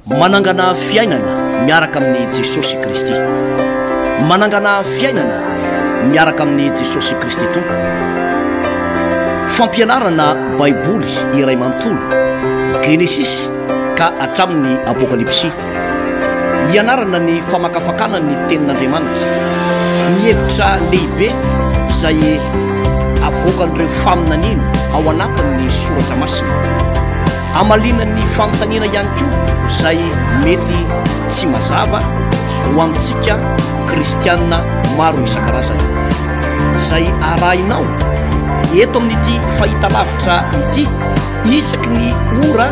manangana fiainana miaraka amin'ny Jesosy Kristy. Manangana fiainana miaraka amin'ny Jesosy Kristy tompo. Fampianarana baiboly iray manontolo Genesis ka hatramin'ny Apokalypsy. Ianarana ny famakafakana ny tenin'Andriamanitra, ny hevitra lehibe izay avoakan'ireo faminaniana ao anatin'ny soratra masina. Amalinan'ny fanontaniana ihany koa izay mety tsy mazava ho amintsika kristianina maro isan-karazany, izay arahinao eto amin'ity fahitalavitra ity isaky ny ora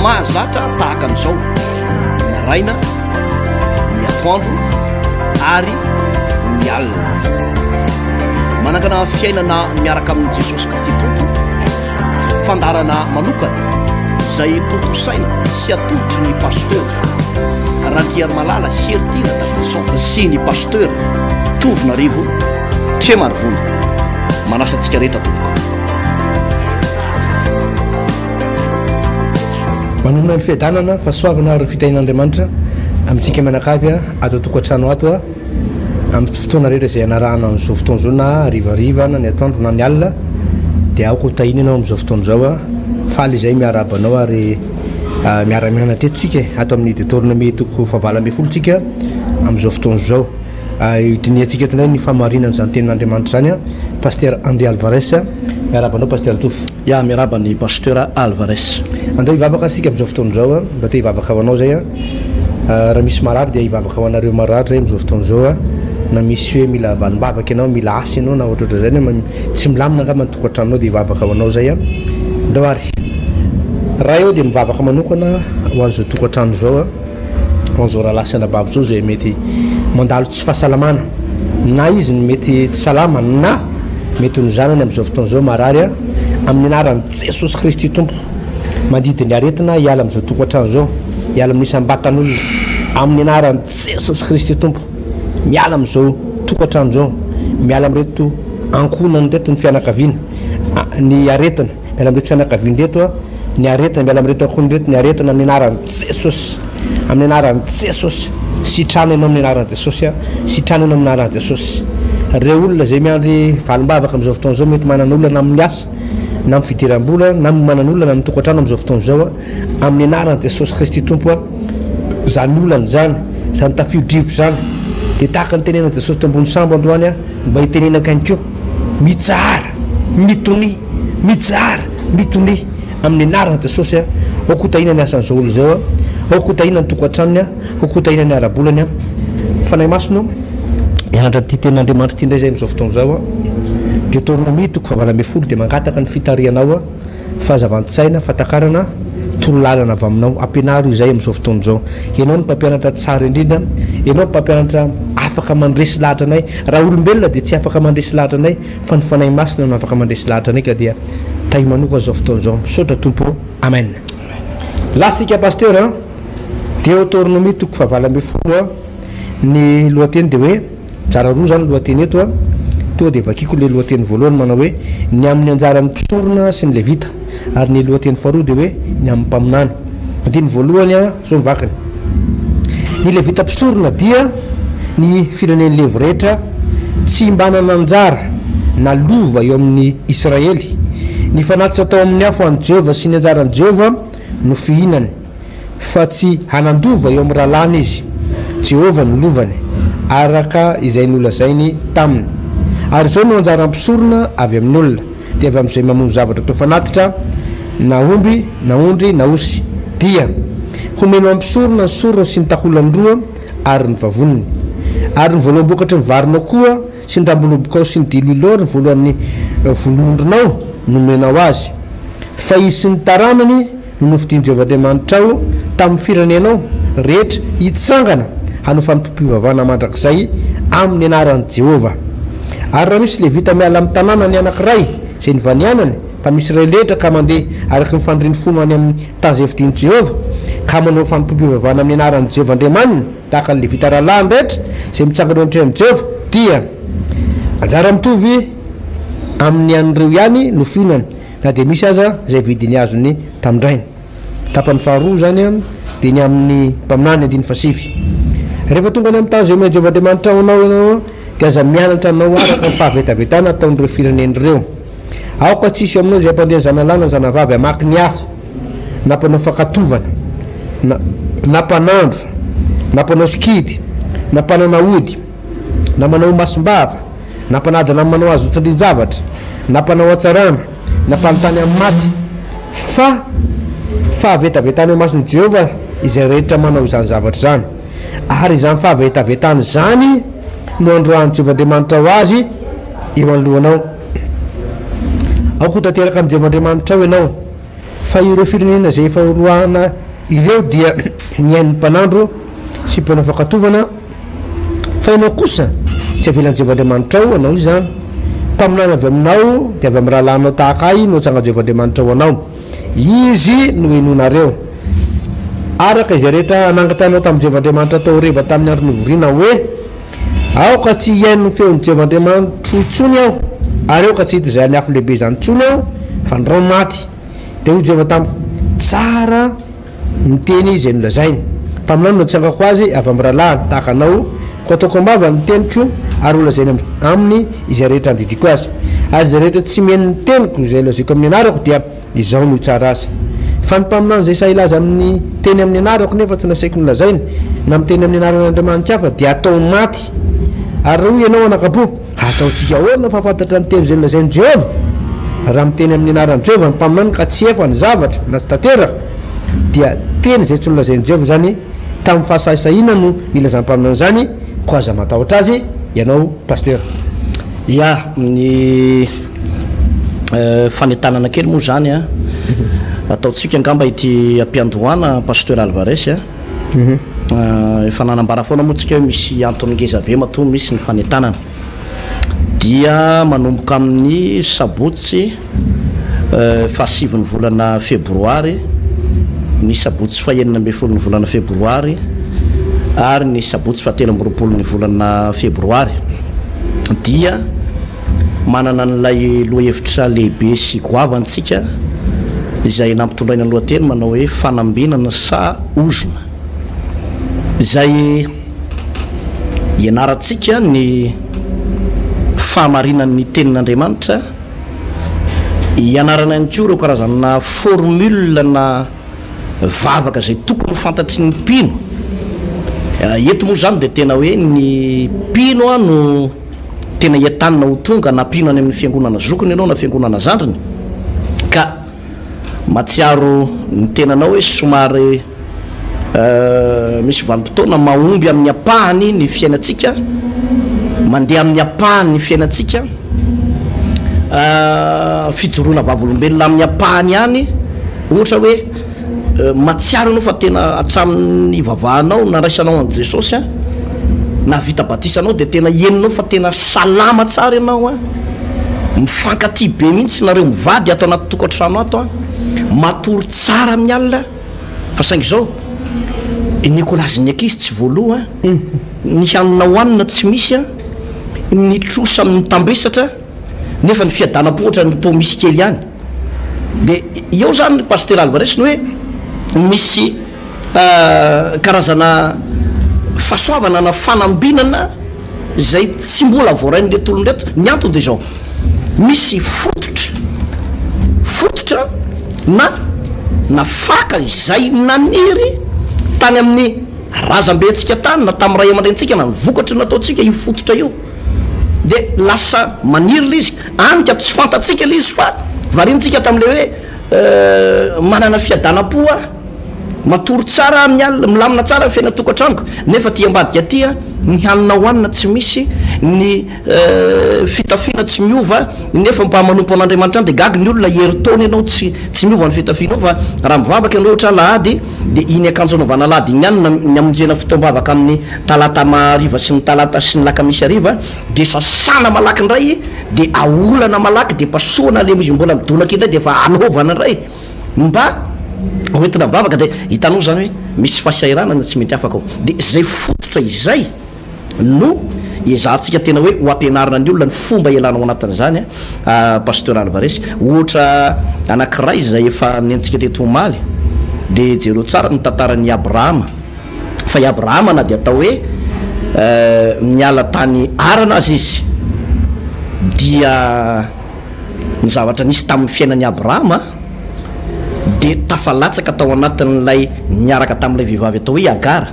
mahazatra tahaka an'izao, ny araina, ny atoandro ary ny alina. Manangana fiainana miaraka amin'ny Jesosy Kristy tompo, fandarana manokana izay tontosaina sy atodotry ny pasteur Rankiary Malala Heritina Davidson sy ny pasteur Tovinarivo Tremarivony. Manasa antsika rehetra tompoko. Manomana ny fiadanana fahasoavana ary fitahin'Andriamanitra amintsika manakavy ato tokantrano ato amin'ny fotoana rehetra izay anarahana amin'izao fotoana izao, na rivariva na ny atoandro na ny alina, dia aoko ho tahiny ianao amin'izao fotoana izao. Faly izay miarabanao ary miara-mianatra etontsika ato amin'ny Deutéronome toko fahavalo ambin'ny folontsika amin'izao fotoana izao. Idiniantsika eto indray ny famarinana izany tenin'Andriamanitra izany. Pasteur André Alvarez, miarabanao pasteur Tofi. Ya, miaraba ny pasteur Alvarez. Andao hivavaka asika amin'izao fotoana izao, mba te hivavaka ho anao zay. Raha misy marary dia hivavaka ho anareo marary zay amin'izao fotoana izao. Na misy hoe mila valim-bavaka ianao, mila asa ianao na ohatrohatra izany, tsy milamina angamba ny tokantranonao dia hivavaka ho anao zay. Ndao ary raha eo dia mivavaka manokana ho an'izao tokantrano izao, ho an'izao raha lasana bavy izao izay mety mandalo tsy fahasalamana, na izy ny mety tsy salama, na mety ny zanany amin'izao fotoana izao marary amin'ny anaran'i Jesosy Kristy tompo. Mandidy ny aretina hiala amin'izao tokantrano izao, hiala amin'ny isam-batan'olona amin'ny anaran'i Jesosy Kristy tompo. Miala amin'izao tokantrano izao, miala amin'reto ankonany reto ny fianakaviana, ny aretina miala amin'reto fianakaviana reto, ny aretina miala amin'reto ankonany reto, ny aretina amin'ny anaran'i Jesosy, amin'ny anaran'i Jesosy. Sitrana ianao amin'ny anaran'i Jesosy, sitrana ianao amin'ny anaran'i Jesosy. Reo olona izay miandry valim-bavaka amin'izao fotoana izao, mety manan'olona na amin'ny asa na amin'ny fidiram-bola na manan'olona na amin'ny tokantrano amin'izao fotoana izao, amin'ny anaran'i Jesosy Kristy tompo, zany olana zany, zany tafio-drivotra zany, dia tahaka ny tenenan'i Jesosy teo ambony sambo androany mba hitenenaka ihany koa, mitsara, mitony, mitsara, mitony amin'ny anaran'i Jesosy. Aoko tahina ny asan'izao olo izao, aoko tahina ny tokantranony, aoko tahina ny ara-bolany. Fanahy masino mianatra ty tenin'Andriamanitra ty indray zay amin'izao fotoana izao. Deutéronome toko fahavalo ambin'ny folo dia mangataka ny fitarianao, fahazavan-tsaina, fatakarana, torolalana avy aminao, ampianaro izay amin'izao fotoana izao. Ianao ny mpampianatra tsara indrindra, ianao ny mpampianatra afaka mandresy lahatra anay. Raha olombelona dia tsy afaka mandresy lahatra anay, fa ny fanahy masina no afaka mandresy lahatra anay, ka dia tahi manoka izao fotoana izao. Misaotra tompo, amen. Lasika pasteur Deutéronome toko fahavalo ambin'ny folo, ny lohateny dia hoe tsara roa zany lohateny eto. Tonga dia vakiko le lohateny voalohany manao hoe ny amin'ny anjaran'ny mpisorona sy ny levita, ary ny lohateny faharoa dia hoe ny amin'ny mpaminany. Ny voalohany zao mivakany: ny levita mpisorona dia ny fireneny levo rehetra tsy mbanana anjara na lova eo amin'ny Israely. Ny fanatitra tao amin'ny afo an'i Jehova sy ny anjaran'i Jehova no fihinany, fa tsy hanandova eo amin'ny rahalany izy. Jehova ny lovany araka izay nolazainy taminy. Ary zao no anjara mpisorona avy amin'ny olona, dia avy amin'izay mamono zavatra tao fanatitra, na omby na ondry na osy, dia homeno ampisorona ny sorona sy ny taholany roa ary ny vavoniny, ary ny voaloam-bokatry ny varinao koa sy ny rambolobokao sy ny diloilo ny voalohan'ny volonondronao nomenao azy. Fa izy sy ny taranany no nofidian'i Jehovahandriamanitrao tamin'ny firenenao rehetra hitsangana hanao fanompompivavahana mandrakizay amin'ny anaran'i Jehova. Ary raha misy levita miala amin'ny tanàna ny anankiray izay ny vanianany, fa misy iray letra ka mandeha araky ny fandriany fomba any amin'ny tany izay vidian'i Jehova, ka manao fanompompivavahana amin'ny anaran'i Jehovahandriamanina tahaka ny levita rahalahy rehetra izay mitsangana eo an-trehan'i Jehova, dia anjara mitovy amin'ny an'ireo ihany no fihinany, na dia misy aza izay vidiny azony tamindrainy. Tapany faharoa zany dia ny amin'ny mpaminany andiny fasivy rehefa tonga any amin'ny tany zay omen'ny Jehovahandriamanitra anao ianao dia aza mianatra anao araka ny fahavetavetana ataon'ireo firenen'ireo aoka tsisy eo aminao zay ampandeha zanalana zanavavy amaky ny afo na mpanao fakatovana na mpanandro na mpanao sikidy na mpanana ody na manao masombava na mpanadina manao azo otsandrin-javatra na mpanao atsarana na mpanontany amin'ny maty fa fahavetavetana eo masony Jehova izay rehetra manao izany zavatra zany ary izany fahavetavetana zany no androany Jehovahandriamanitra ho azy eo anolohanao aoko tanteraka amin'ny Jehovahandriamanitra ao ianao fa ireo firenena zay efa horoahana ireo dia miain'ny mpanandro sy mpanao fakatovana fa ianao kosa tsy avelan'ny Jehovahandriamanitra ao anao izany mpaminana avy aminao dia avy amin'ny rahalanao tahakay no tsanga Jehovahandriamanitra ao anao izy no enonareo araka izay rehetra anangatanao tamin'ny Jehovahandriamanitra tao reva tamin'ny andro novoriana hoe aoka tsy iain'ny feon'ny Jehovahandriamanitra intsony aho ary aoka tsy hita zay ny afo lehibe zany intsony aho fa nyrao maty dia hoy Jehova tamiko tsara miteny izy nolazainy mpaminany no tsangako azy avy amin'ny rahalahany tahaka anao ko ataoko ambava ny teniko ary olazainy aminy izay rehetra andidiko azy ary izay rehetra tsy mihain'ny teniko izay lazaiko amin'ny anarako dia izao no tsara azy fa ny mpaminany zay sahilaza amin'ny teny amin'ny anarako nefa tsy nasaiko nolazainy na miteny amin'ny anaran'Andriamanitra hafa dia atao maty ary raha hoy ianao anakapo ataotsika ahoana fafantatra ny teny zay nolazainy Jehova raha miteny amin'ny anaran'i Jehova ny mpaminany ka tsy efa ny zavatra na tsy tanteraka dia teny zay tsy nolazainy Jehova zany tamin'ny fahasahisahiana no nilazan'ny mpaminany zany ko aza matahotra azy ianao pasteur ya ny fanetanana kely moa zany a ataotsika angamba ity ampiandohana pasteur Alvarez a efa nanambara foana moa tsika hoe misy antony ngeza be matoa misy ny fanetanana dia manomboka amin'ny sabotsy fahasivy ny volana febroary ny sabotsy fahenina amby folo ny volana febroary ary ny sabotsy fahatelo amby roapolo ny volana febroary dia manana n'ilay lohahevitra lehibe sy goavantsika izay nampitondraina ny lohateny manao hoe fanambinana sa ozona izay ianaratsika ny fahamarinan'ny tenin'Andriamanitra ianarana ihany koa ireo karazana formule na vavaka zay tokony fantatry ny mpino eto moa zany dia tena hoe ny mpino a no tena iatanina ho tonga na mpino any amin'ny fiangonana zokony ianao na fiangonana zandriny ka matsiaro ny tenanao hoe somary misy vanim-potoana mahomby amin'ny apahany ny fiainatsika mandeha amin'ny apahany ny fiainatsika fijoroana vavolombelona amin'ny apahany ihany ohatra hoe matsiaro anao fa tena atramin'ny vavahanao na raisanao an' Jesosy a na vita batisanao dia tena eninao fa tena salama tsara ianao a mifankaty be mihitsy nareo mivady ato anaty tokantrano ato a matory tsara amin'ny alina fa saingy zao Nikolazy ankizy tsy voaloha ny hanina hoanina tsy misy a ny trosa amin'ny tambesatra nefa ny fiadanam-pohatra ny tao misy kely ihany dia eo zany pasteur Alvarez ny hoe misy karazana fahasoavana na fanambinana zay tsy mbola voarain'le tolonreto ny antony dia zao misy fototra na faka izay naniry tany amin'ny razam-bentsika tany na tamin'ny ray aman-drentsika na nivokatra nataontsika io fototra io dia lasa maniry le izy anika tsy fantatsika le izy fa varintsika tamin'le hoe manana fiadanam-po a matory tsara milamina tsara ny fiaina tokantranoko nefa ty ambadika tya ny hanina hoanina tsy misy ny fitafiana tsy miova nefa mba manompo an'Andriamanitra any dia gagy ny olona heritony ianao tsy miova ny fitafianao fa raha mivavaka ianao ohatra lahady dia iny akanjo anaovana lahady iny ihany ny amonjena fotoam-bavaka amin'ny talata mariva sy ny talata sy ny lakamisy ariva dia sasana malaky ndray dia aolana malaky dia pasoana le izy mbola midonaka indray dia efa anaovana ndray mba hoentina mivavaka dia hitanao zany hoe misy fahasairana na tsy mety afaka ao dia zay fototra izay no izahantsika tena hoe ho ampianarina ny olona ny fomba ialana ao anatin'izany a pasteur Alvarez ohatra anankiray zay efa nentsika teto omaly de jereo tsara ny tantaran'ny Abrahama fa i Abrahama na dia atao hoe miala tany arana azy izy dia ny zavatra nisy tamin'ny fiainan'ny Abrahama de tafalatsaka tao anatin'lay niaraka tamin'ilay vehivavy atao hoe Agara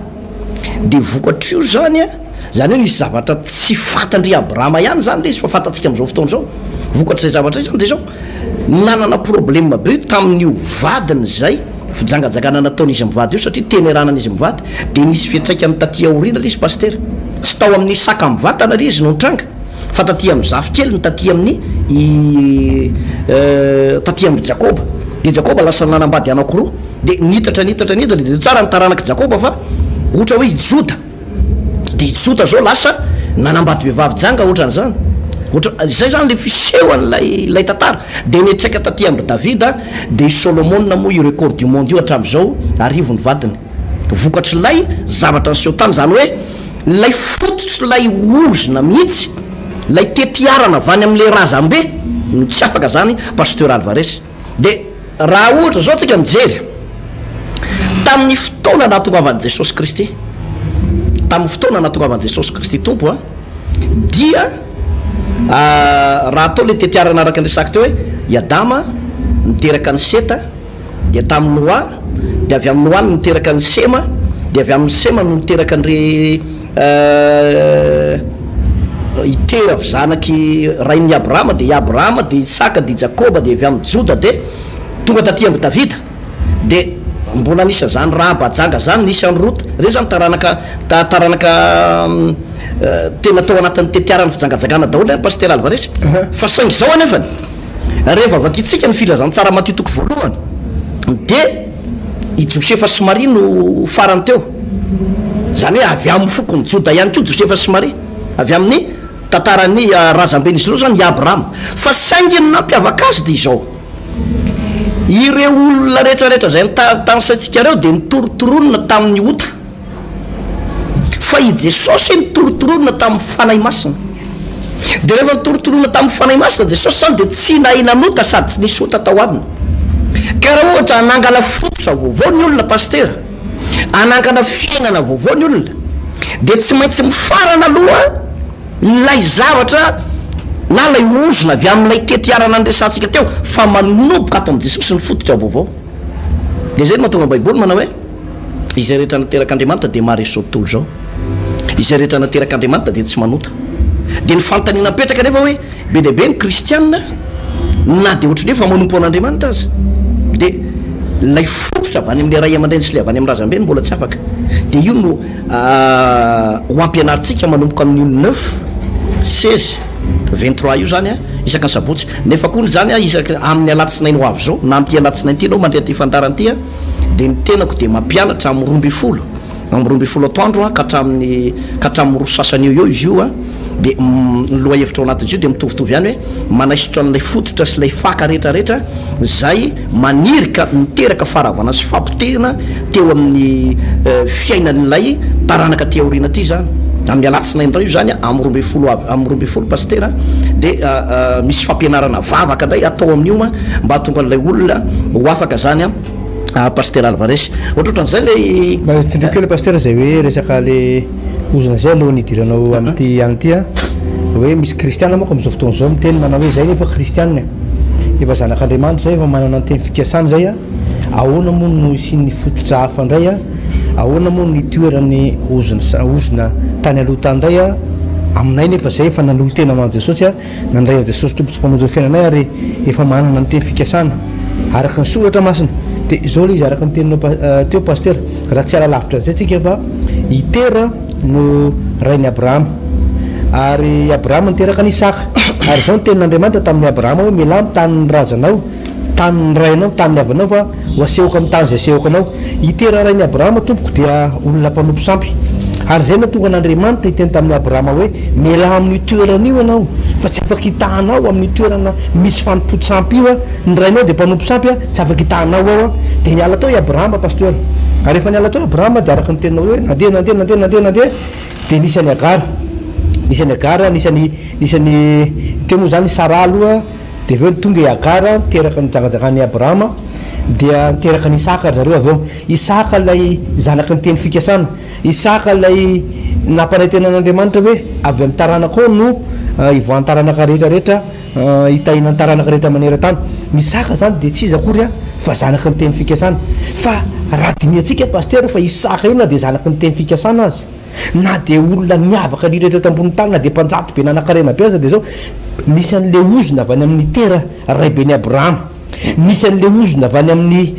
de vokatr' io zany a zany hoe nisy zavatra tsy fantandry Abrahama ihany zany le izy fa fantatsika am'izao fotoana zao vokatr'izay zavatra zany de zao nanana problema be tamin'io vadiny zay fijangajagana nataony izy mivady io satria teneranana izy mivady de nisy fiatraikany taty aoriana le izy paster tsy tao amin'ny saka mivatana le izy no tranga fa taty amin'ny zafikely ny taty amin'ny taty amin'ny Jakoba de Jakoba lasa nanambady anankiroa de nitatra de tsara ny taranaka Jakoba fa ohatra hoe Joda de Joda zao lasa nanambady vehivavy janga ohatran'zany zay zany le fisehoan'lay tantara de netraika taty amin'ny Davida de Solomona moa i record du monde io hatram'izao arivony vadiny vokatr'lay zavatra nyseho tany zany hoe lay fototry lay ozona mihitsy lay tetiarana avany am'le razambe no tsy afaka zany pasteur Alvarez de raha ohatra zao tsika mijery tamin'ny fotoana natongavan'i Jesosy Kristy tamin'ny fotoana natongavan'i Jesosy Kristy tompo a dia raha atao le tetiarana araka an'resaka teo hoe i Adama niteraka ny Seta de tamin'ny Noa de avy amin'ny Noa niteraka ny Sema de avy amin'ny Sema no niteraka andre itera zanaky rain'ny Abrahama de i Abrahama de Isaka de Jakoba de avy amin'ny Joda de tonga taty amin'ny Davida de mbola nisy zany raha bajanga zany nisy any rota re zany taranaka tena tao anatin'ny tetiarany fijangajagana daholo any pasteur Alvarez fa saingy zao anefany rehefa vakitsika ny filazany tsara matitoko voalohany de i Josefa sy Marie no farany teo zany hoe avy amin'ny fokony Joda ihany ko Josefa sy Marie avy amin'ny tantarany razamben'izy ireo zany i Abrahama fa saingy ny nampiavaka azy de izao ireo olona rehetrarehetra zay tanysaitsika reo de nitorotoronina tamin'ny ota fa i Jesosy nitorotoronina tamin'ny fanahy masina de rehefa nitorotoronina tamin'ny fanahy masina Jesosy zany de tsy nahinanota sady tsy nisy ota tao aminy ka raha ohatra anangana fototra vaovao ny olona paster anangana fiainana vaovao ny olona de tsy maintsy mifarana aloha lay zavatra na lay ozona avy amin'ilay tetiarana andresantsika teo fa manomboka ato amin'ny Jesosy ny fototra vaovao de zay no mahatonga baiboly manao hoe izay rehetra nateraka Andriamanitra de maharesy zao tontolo zao izay rehetra nateraka Andriamanitra de tsy manota de ny fanontaniana petraka nefa hoe be deaibe ny kristianina na de ohatrany hoe fa manompo an'Andriamanitra azy de lay fototra avy any am'le ray aman-dreny sy le avy any amin'ny razambe ny mbola tsy afaka de io no ho ampianaritsika manomboka amin'ny 9:16-23 io zany a isaka ny sabotsy nefa koa zany a isaka amin'ny alatsinainy ho avy zao na am'ty alatsinainy ty anao mandrea ty fandarany ty a de ny tenako de mampianatra amin'ny 12 atoandro a ka hatramin'ny roa sasany eo izy io a de loha hevitra ao anatin'izy io de mitovitovy ihany hoe manaisotra an'ilay fototra sy lay faka rehetrarehetra zay manirika niteraka faravana sy fampitena teo amin'ny fiainan'ilay taranaka ty aoriana ty zany amin'ny alatsinainy ray io zany amin'ny 12 paster de misy fampianarana vavaka ndray atao amin'io mba hatonga an'ilay olona ho afaka zany a pasteur Alvarez ohatrohatran'izay le tsindrikeo le paster zay hoe resaka le ozona zay aloha nidiranao am'ty any ty a hoe misy kristiana moko am'izao fotoana zao miteny manao hoe zay nefa kristianina efa zanak'Andriamanitra zay efa manana nyteny fikasany zay a ahoana moa no sy ny fototra hafa ndray a ahoana moa ny toerany ozona tany aloha tany ndray a aminay nefa zay efa nanolo tena amam Jesosy a nandray a Jesosy tompotsy mpamonjy fiainanay ary efa manana nyteny fikasana araka ny soratra masina de zao le izy araka ny teninao teo paster raha tsy ala lavitra zay tsika fa itera no rain'ny Abrahama ary Abrahama niteraka ny Isaka ary zao ny tenin'Andriamanitra tamin'ny Abrahama hoe milamy tanyny razanao tanyny rainao tanyny avanao fa ho asehoka amin'ny tany zay asehoka anao itera rain'ny Abrahama tompoko dia olona mpanompo sampy ary zay no tonga n'Andriamanitra hiteny tamin'ny Abrahama hoe mila amin'ny toeran'io ianao fa tsy afaka hitahanao amin'ny toerana misy fanompoto sampy io a ny rainao de mpanompo sampy a tsy afaka hitahanao ao a de niala tao i Abrahama pasteur ary efa niala tao Abrahama de araka ny teninao hoe nandeha de nisy any Agara nisany teo moa zany Sara aloha de aveo tonga i Agara teraka ny jangajangan'ny Abrahama dia niteraka ny Isaka zareo avy eo. Isaka lay zanaky ny teny fikasana, Isaka lay nampanantenan'Andriamanitra hoe avy amin'ny taranaka ao no ivoan'ny taranaka rehetrarehetra hitahinan taranaka rehetra maneran-tany. Ny Isaka zany dia tsy izy akory fa zanaky ny teny fikasana. Fa raha diniantsika paster fa Isaka io na dia zanaky ny teny fikasana azy, na dia olona miavaka lirehtra tambony tany, na dia mpanjato be nanan-karena be aza dia zao misy an'le ozona avy any amin'ny tera raiben'ny Abrahama, misy an'le ozona avy any amin'ny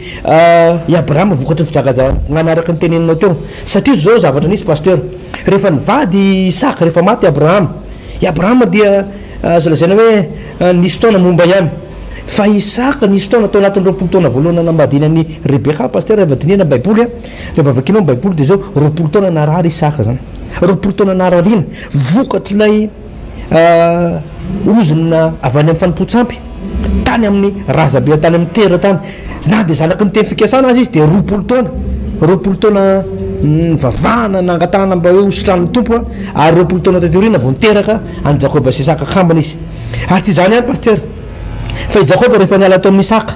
i Abrahama vokatry ny fijangajanganaraka ny teneninao teo. Satria zao zavatra nisy paster, rehefa nivady Isaka rehefa maty Abrahama, i Abrahama dia azo lazaina hoe nisy taona momba ihany, fa Isaka nisy taona tao anatin'ny 20 taona voalohany namadinan'ny Rebeka paster. Rehefa dinina baiboly rehefa vakinao baiboly dia zao 20 taona narary Isaka zany, 20 taona narariana vokatry lay ozona avy any amin'ny fanompontsampy tany amin'ny razabe tany amin'ny tera tany, na dia zanaky ny teny fikasana azy izy dia 20 taona vavahana nangatahana mba hoe hositran'ny tompo ary 20 taona tatoriana vao niteraka any Jakoba sy Isaka kambana izy. Ary tsy zany ihany paster, fa i Jakoba rehefa niala tao amin'ny Isaka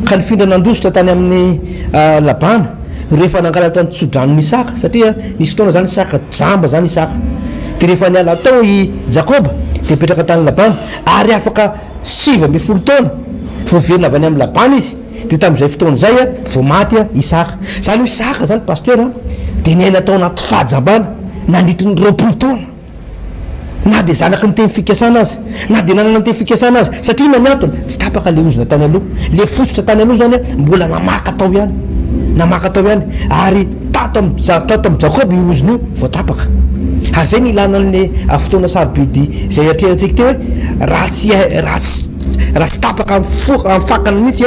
ka nifindra nandositra tany amin'ny Labana rehefa nangalatra ny tsodran'ny Isaka, satria nisy taona zany Isaka jamba zany Isaka, dia rehefa niala tao i Jakoba dia petraka tany Labana ary afaka 7 taona vao verina avy any amin'ny Labana izy, dia tamin'izay fotoana zay vao maty Isaka. Zany hoe Isaka zany paster dia niaina tao anaty fahajambana nandritry ny 20 taona, na dia zanaky ny teny fikasana azy, na dia nanana ny teny fikasana azy, satria maniantona tsy tapaka le ozona tany aloha, le fototra tany aloha zany mbola namaka tao ihany, ary tato amin'ny Jakoba io ozona io vao tapaka. Ary zay ny ilana an'le fotoana sarobidy zay atrerantsika teo hoe raha tsy tapaka amin'ny fakana mihitsy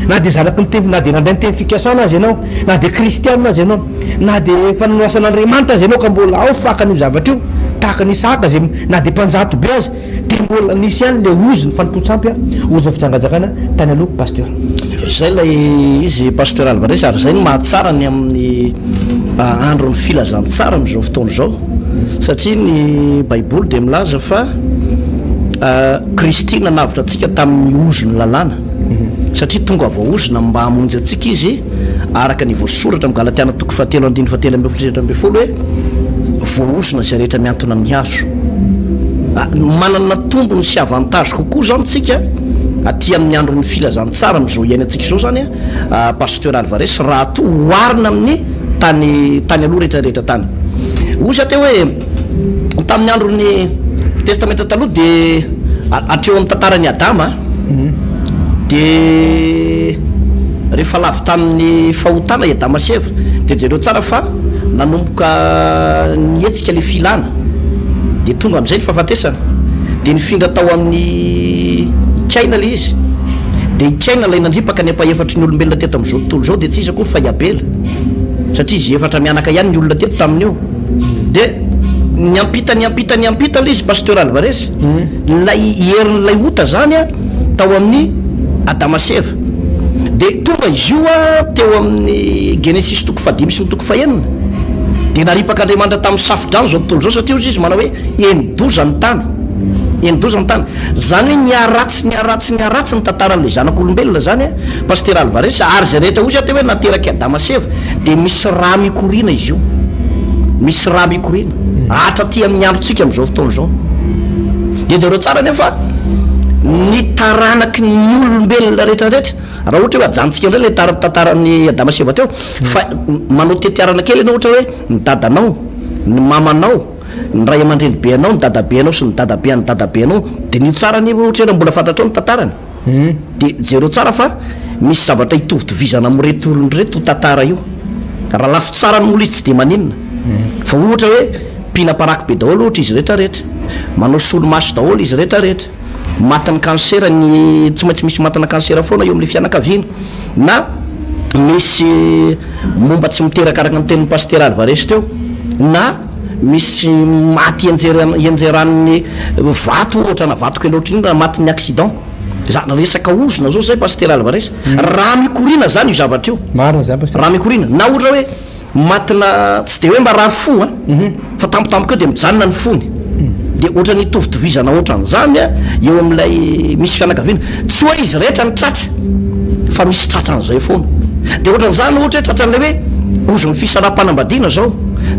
na dia zanaky ny teny, na dia nandray ny teny fikasana azy ianao, na dia kristianina azy ianao, na dia fananoasan'Andriamanitra azy ianao ka mbola ao fakana io zavatra io tahaka ny Isaka zay na dia mpanjato be azy, dia mbola nisy ihany le ozony fanompontsampy ozony fijangajakana tany aloha paster. Zay lay izy paster Alvarez, ary zay ny mahatsara ny amin'ny andron'ny filazantsara amin'izao fotoana izao, satria ny baiboly dia milaza fa Kristy nanavitra antsika tamin'ny ozony lalàna, satria tonga vaozona mba hamonjy antsika izy araka ny voasoratra amin'ny Galatiana 3:7-7 hoe voaozona zay rehetra miantona amin'ny hazo. Manana tombony sy avantage kokoa zany tsika aty amin'ny andron'ny filazantsara amin'izao iainantsika izao zany paster Alvarez, raha to oarina amin'ny tany aloha rehetrarehetra tany. Ohatra teo hoe tamin'ny andron'ny testamenta taloha dia atreo amin'ny tantaran'ny Adama dia rehefa lavy tamin'ny fahotana i Adama sy Eva dia jereo tsara fa nanomboka nietsika le filana, dia tonga amin'izay ny fahafatesana, dia nifindra tao amin'ny Kaina le izy, dia i Kaina lay nandripaka ny ampahefatry ny olombelona teto amin'izao tontolo izao, dia tsy izy akory fa i Abela, satria izy efatra mianaka ihany ny olona teto tamin'io. Dia niampita le izy paster Alvarez, lay herin'lay ota zany tao amin'ny Adama sy Eva, dia tonga izy io teo amin'ny Genesis 5 sy 9, dia naripaka Andriamanitra tamin'ny safidrano zao tontolo zao, satria izy manao hoe enidozany tany, zany hoe niaratsy ny tantaran'le zanak'olombelona zany paster Alvarez. Ary zay rehetra ozy teo hoe nateraky Adama sy Eva dia misy raha mikorina izy io, misy raha mikorina hatraty amin'ny androntsika amin'izao fotoana izao. Dia zareo tsara nefa ny taranaky ny olombelona rehetrarehetra, raha ohatra hoe ajanontsika indray le tantaran'ny Adama sy Eva teo, fa manao tetiarana kely ianao ohatra hoe ny dadanao, ny mamanao, ny ray aman-dreny be anao, ny dadabe anao sy ny dadabe ny dadabe anao, dia nio tsara ny ohatra hoe mbola fantatrao ny tantarany. Dia jereo tsara fa misy zavatra hitovitovizana amin'reto olony reto tantara io, raha lafy tsara ny olo izy tsy dia maninona, fa ohatra hoe mpinaparaky be daholo ohatra izy rehetrarehetra, manao solomaso daholo izy rehetrarehetra, matany kansera ny tsy maintsy misy matana kansera foana eo amin'le fianakaviana, na misy momba tsy miteraka araka ny tenin'ny paster Alvarez teo, na misy maty enjeran'ny vato ohatra na vato kely ohatra iny na maty ny accident, zany resaka ozona zao zay paster Alvarez. Raha mikorina zany io zavatra io, raha mikorina, na ohatra hoe matina tsy dia hoe mba rary fo fa tampotampoka eo dia mijanona ny fony, de ohatra ny tovitovizana ohatran'izany a eo amin'ilay misy fianakaviana tsy hoe izy rehetra ny tratra fa misy tratran'izay foana de ohatran'izany ohatra hoe tratran'ilay hoe ozy ny fisara-panambadiana zao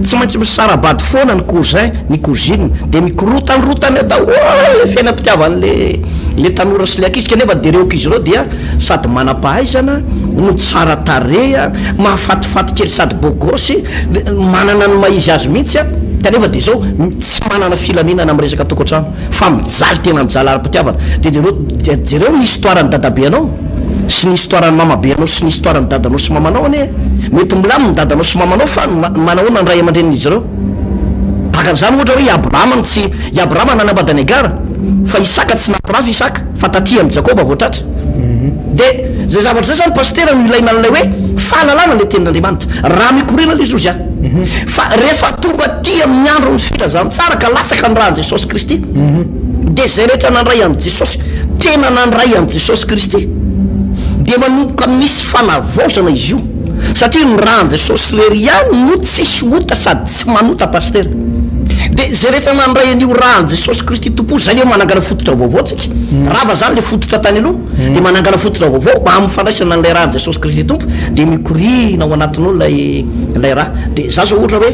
tsy maintsy misarabady foana ny cousin ny cousine de mikorotanyrotany daholo fiainam-pitiavan'le tanora sy le ankizy kanefa de reo ankizy reo dia sady manam-pahaizana no tsara tarea mahafatifaty kely sady bogosy manana ny maizy azy mihitsy a kanefa de zao tsy manana filaminana amin'ny resaka tokantrano fa mijaly tena mijaly ara-pitiavana de jereo ny histoirany dadabe anao sy ny histoirany mamabe anao sy ny histoirany dadanao sy mamanao ane mety milaminy dadanao sy mamanao fa manahoana ny ray aman-dren'izy reo takan'izany ohatra hoe Abrahama tsy Abrahama nanambadany Agara fa Isaka tsy nampirafy Isaka fa taty amin'ny Jakoba voatratra de zay zavatra zay zany pastera no ilaina an'ilay hoe fahalalana le tenin'Andriamanitra raha mikorina le Zozy fa rehefa tonga ty amin'ny andro ny filazany tsara ka latsaka ny rahan'i Jesosy Kristy de zay rehetra nandray an' Jesosy tena nandray an' Jesosy Kristy de manomboka misy fanavaozana izy io satria ny rahan'i Jesosy lery ihany no tsisy ota sady tsy manota pastera de zay rehetra nandray an'io rahan'i Jesosy Kristy tompo zay le manangana fototra vaovao tsika rava zany le fototra tany aloha de manangana fototra vaovao amin'ny fandraisana n'lay rahan'i Jesosy Kristy tompo de mikorina ao anatinao lay raha de za zao ohatra hoe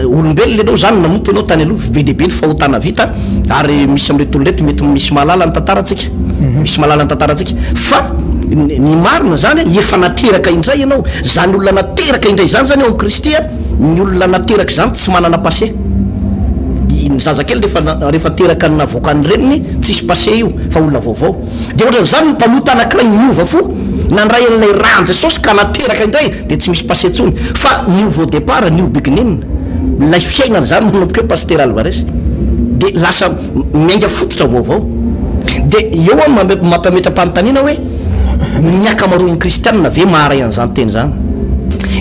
olombelona anao zany namoto anao tany aloha be dehibe ny fahotana vita ary misy am'le tololety mety misy mahalala ny tantaratsika misy mahalala ny tantaratsika fa ny marina zany efa nateraka indray ianao zany olona nateraka indray zany zany eo amin'ny Kristy ny olona nateraka zany tsy manana passé ny zazakely rehefa teraka ny navoakany reniny tsisy passé io fa olona vaovao de ohatran'izany ny mpamota anankiray miova fo nandray an'ilay rahan'i Jesosy ka nateraka indray de tsy misy passé tsony fa nouveau départ new beginning lay fiainana zany manomboka hoe pasteur Alvarez de lasa miainga fototra vaovao de eo a mampiametra-panontaniana hoe ny akamaroan'ny kristianina ve maharay an'izany teny zany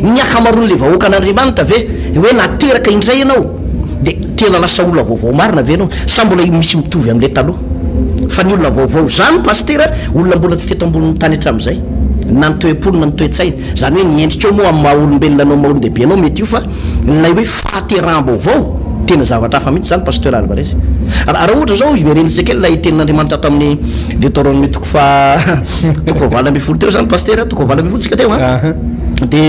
ny akamaroan'le vahoaka an'Andriamanitra ve hoe nateraka indray ianao de tena lasa olona vaovao marina ve anao sa mbola misy mitovy am'le taloha fa ny olona vaovao zany pastera olona mbola tsy teto amboniny tany hatramin'izay na ny toe-polona ny toe-tsaina zany hoe niendrika eo moa amin'ny maha-olombelona anao maha-olon-dehibe anao mety io fa nylay hoe fahateram-baovao tena zavatra hafa mihitsy zany pasteur Alvarez raha ohatra zao iverenitsika kely lay tenin'Andriamanitra tamin'ny Deutéronome toko fa 20 teo zany pasteur toko 20 tsika teo de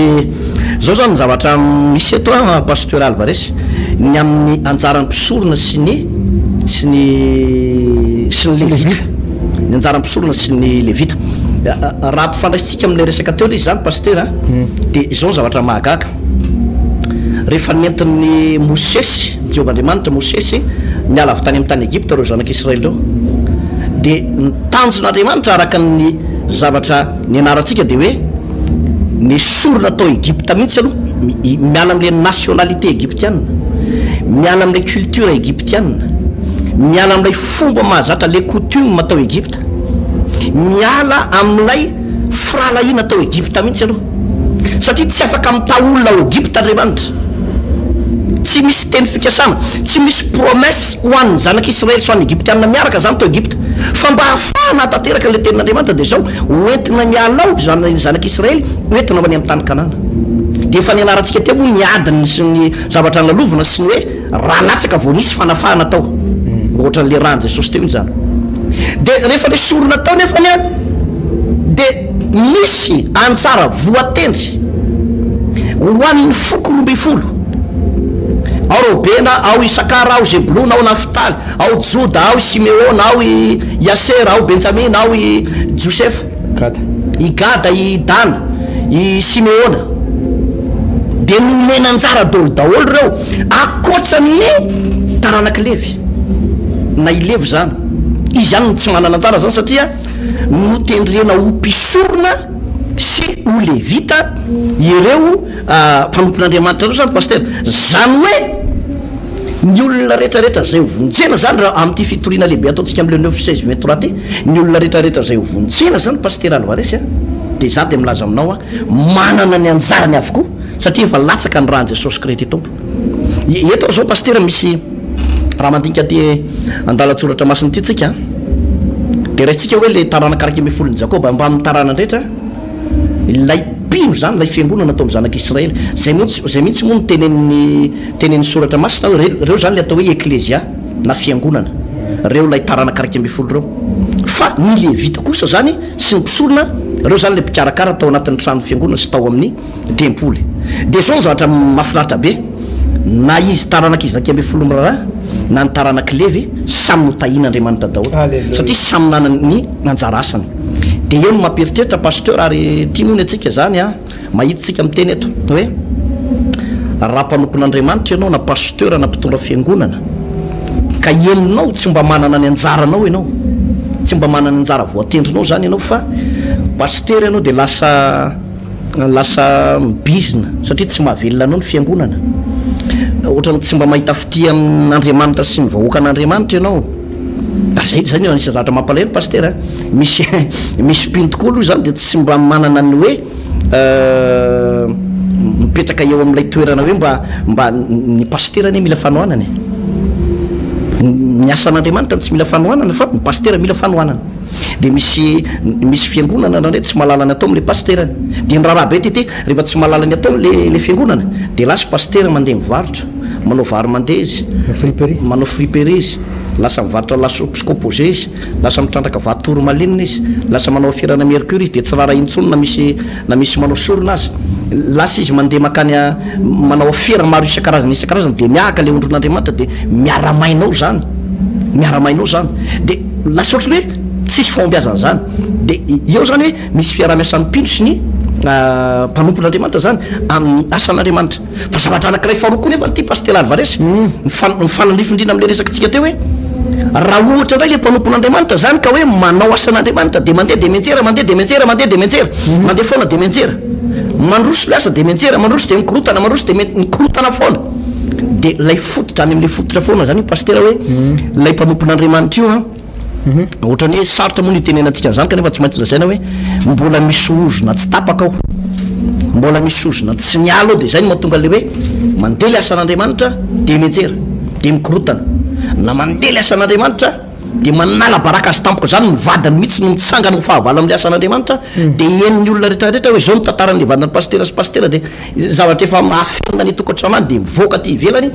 zao zany zavatra misy eto pasteur Alvarez ny amin'ny anjaran'ny mpisorona sy ny levita ny anjaran'ny mpisorona sy ny levita raha mpifandraisitsika amin'ilay resaka teo le izy zany pasteur de zao ny zavatra mahagaga rehefa nentin'ny Mosesy Jehovandriamanitra Mosesy niala avy tany amin'ny tany Egypta reo zanak'Israely reo de nitanjon'Andriamanitra araka ny zavatra ny anarantsika de hoe ny sorona tao Egypta mihitsy aloha miala am'le nationalité égyptienne miala am'le culture égyptienne miala am'lay fomba mahazatra le coutume tao Egypta miala am'lay fralaina tao Egypta mihitsy aloha satria tsy afaka mitaolona ao Egypta Andriamanitra tsy misy teny fikasana tsy misy promesse ho an'ny zanak'Israely so an'ny Egyptianina miaraka zany tao Egypta fa mba hafahana tanteraka le tenin'Andriamanitra de zao hoentina miala ao zanak'Israely hoentina ho any amin'ny tany Kanana de efa ny anarantsika teo moa ny adiny sy ny zavatra nalovina sy ny hoe raha latsaka vao nisy fanafahana tao ohatran'le rahan'i Jesosy teo iny zany de rehefa le sorona tao nefany a de misy antsara voatendry ho an'ny foko 12 ao Robena ao Isakara ao Zebulona ao Nafitaly ao Joda ao Simeona ao Yasera ao Benjamina ao Josefa i Gada i Dana i Simeona de nomena anjara daholo reo akoatran'ny taranak'i Levy na i Levy zany izy zany tsy manana anjara zany satria notendrena ho mpisorona sy ho levita ireo mpanompon'Andriamanitra reo zany pasteur zany hoe ny olona rehetrarehetra zay ho vonjena zany raha amin'ity fitoriana lehibe ataontsika am'le 9-16-23 ty ny olona rehetrarehetra zay ho vonjena zany pasteur Alvarez de za de milaza aminao manana ny anjarany avokoa satria efa latsaka ny rahan'i Jesosy Kristy tompo eto zao pasteur misy raha mandinika ty andalatsoratra masiny ty tsika de raisitsika hoe le tarana karaky ambe folon'ny Jakoba mba amin'ny tarana ndrehetra lay pino zany lay fiangonana atao amin'ny zanak'Israely zay mihitsy moa ny tenen'ny soratra masina reo zany le atao hoe eklésia na fiangonana reo lay tarana karaky amby folo reo fa ny levita kosa zany sy ny mpisolona reo zany le mpikarakara atao anatin'ny trano fiangonana sy tao amin'ny tempoly de zao ny zavatra mahafinaritra be na izy taranaky izy naky amby folo miraharaha na ny taranaky levy samy notahina Andriamanitra daholo satria samy nanany anjara asany de eo no mamperitreritra pasteur ary tianony atsika zany a mahitsika miteny eto hoe raha mpanompon'Andriamanitra ianao na pasteur na mpitondra fiangonana ka eninao tsy mba manana ny anjaranao ianao tsy mba manana anjara voatendrinao zany ianao fa pasteur ianao de lasa mibizina satria tsy mahavelona anao ny fiangonana ohatrany tsy mba mahita fitia amin'Andriamanitra sy ny vahoaka an'Andriamanitra ianao zay anisy zavatra mampalahelo pasteur misy mpino tokoa aloha zany de tsy mba manana ny hoe mipetraka eo amin'ilay toerana hoe mba ny pasteur ane mila fanohanana ny asan'Andriamanitra tsy mila fanohanana fa ny pasteur mila fanohanana de misy fiangonana ndray tsy mahalala ny atao am'le pasteur de ny raharaha be tety rehefa tsy mahalala ny atao le fiangonana de lasa pasteur mandeha mivarotra manao vary mandeha izy manao friperie izy lasa mivarotra lasopy sy composé izy lasa mitrandraka vatoro malinina izy lasa manao firana mercure izy de tsy raha intsony na misy manao sorona azy lasa izy mandeha makany manao afera maro isan-karazany de miaka le ondron'Andriamanitra de miaramainao zany de lasa ohatrany hoe tsisy fombiazana zany de eo zany hoe misy fiarah-miasan'ny mpino sy ny mpanompon'Andriamanitra zany amin'ny asan'Andriamanitra fa zavatra anakiray faharoa koa nefa ty pasteur Alvarez mifanandrifindrina am'le resakitsika teo hoe raha ohatra ndray le mpanompon'Andriamanitra zany ka hoe manao asan'Andriamanitra de mandeha de menjera mandeha foana de menjera mandroso le asa de menjera mandroso de mikorotana de mikorotana foana de lay fototra any am'le fototra foana zany pasteur hoe lay mpanompon'Andriamanitra io ohatrany hoe sarotra moa ny tenenantsika zany kanefa tsy maintsy lazaina hoe mbola misy ozona tsy tapaka ao mbola misy ozona tsy mialo ao de zay no mahatonga le hoe mandeha le asan'Andriamanitra de menjera de mikorotana na mandeha le asan'Andriamanitra de manala baraka azy tampoka zany mivadany mihitsy no mitsangana ho fahavala am'le asan'Andriamanitra de eniny olona rehetrarehetra hoe zao ny tantaran'ny vadany pasteur sy pasteur de zavatra efa mahafenina ny tokotramany de mivoaka ty ivelany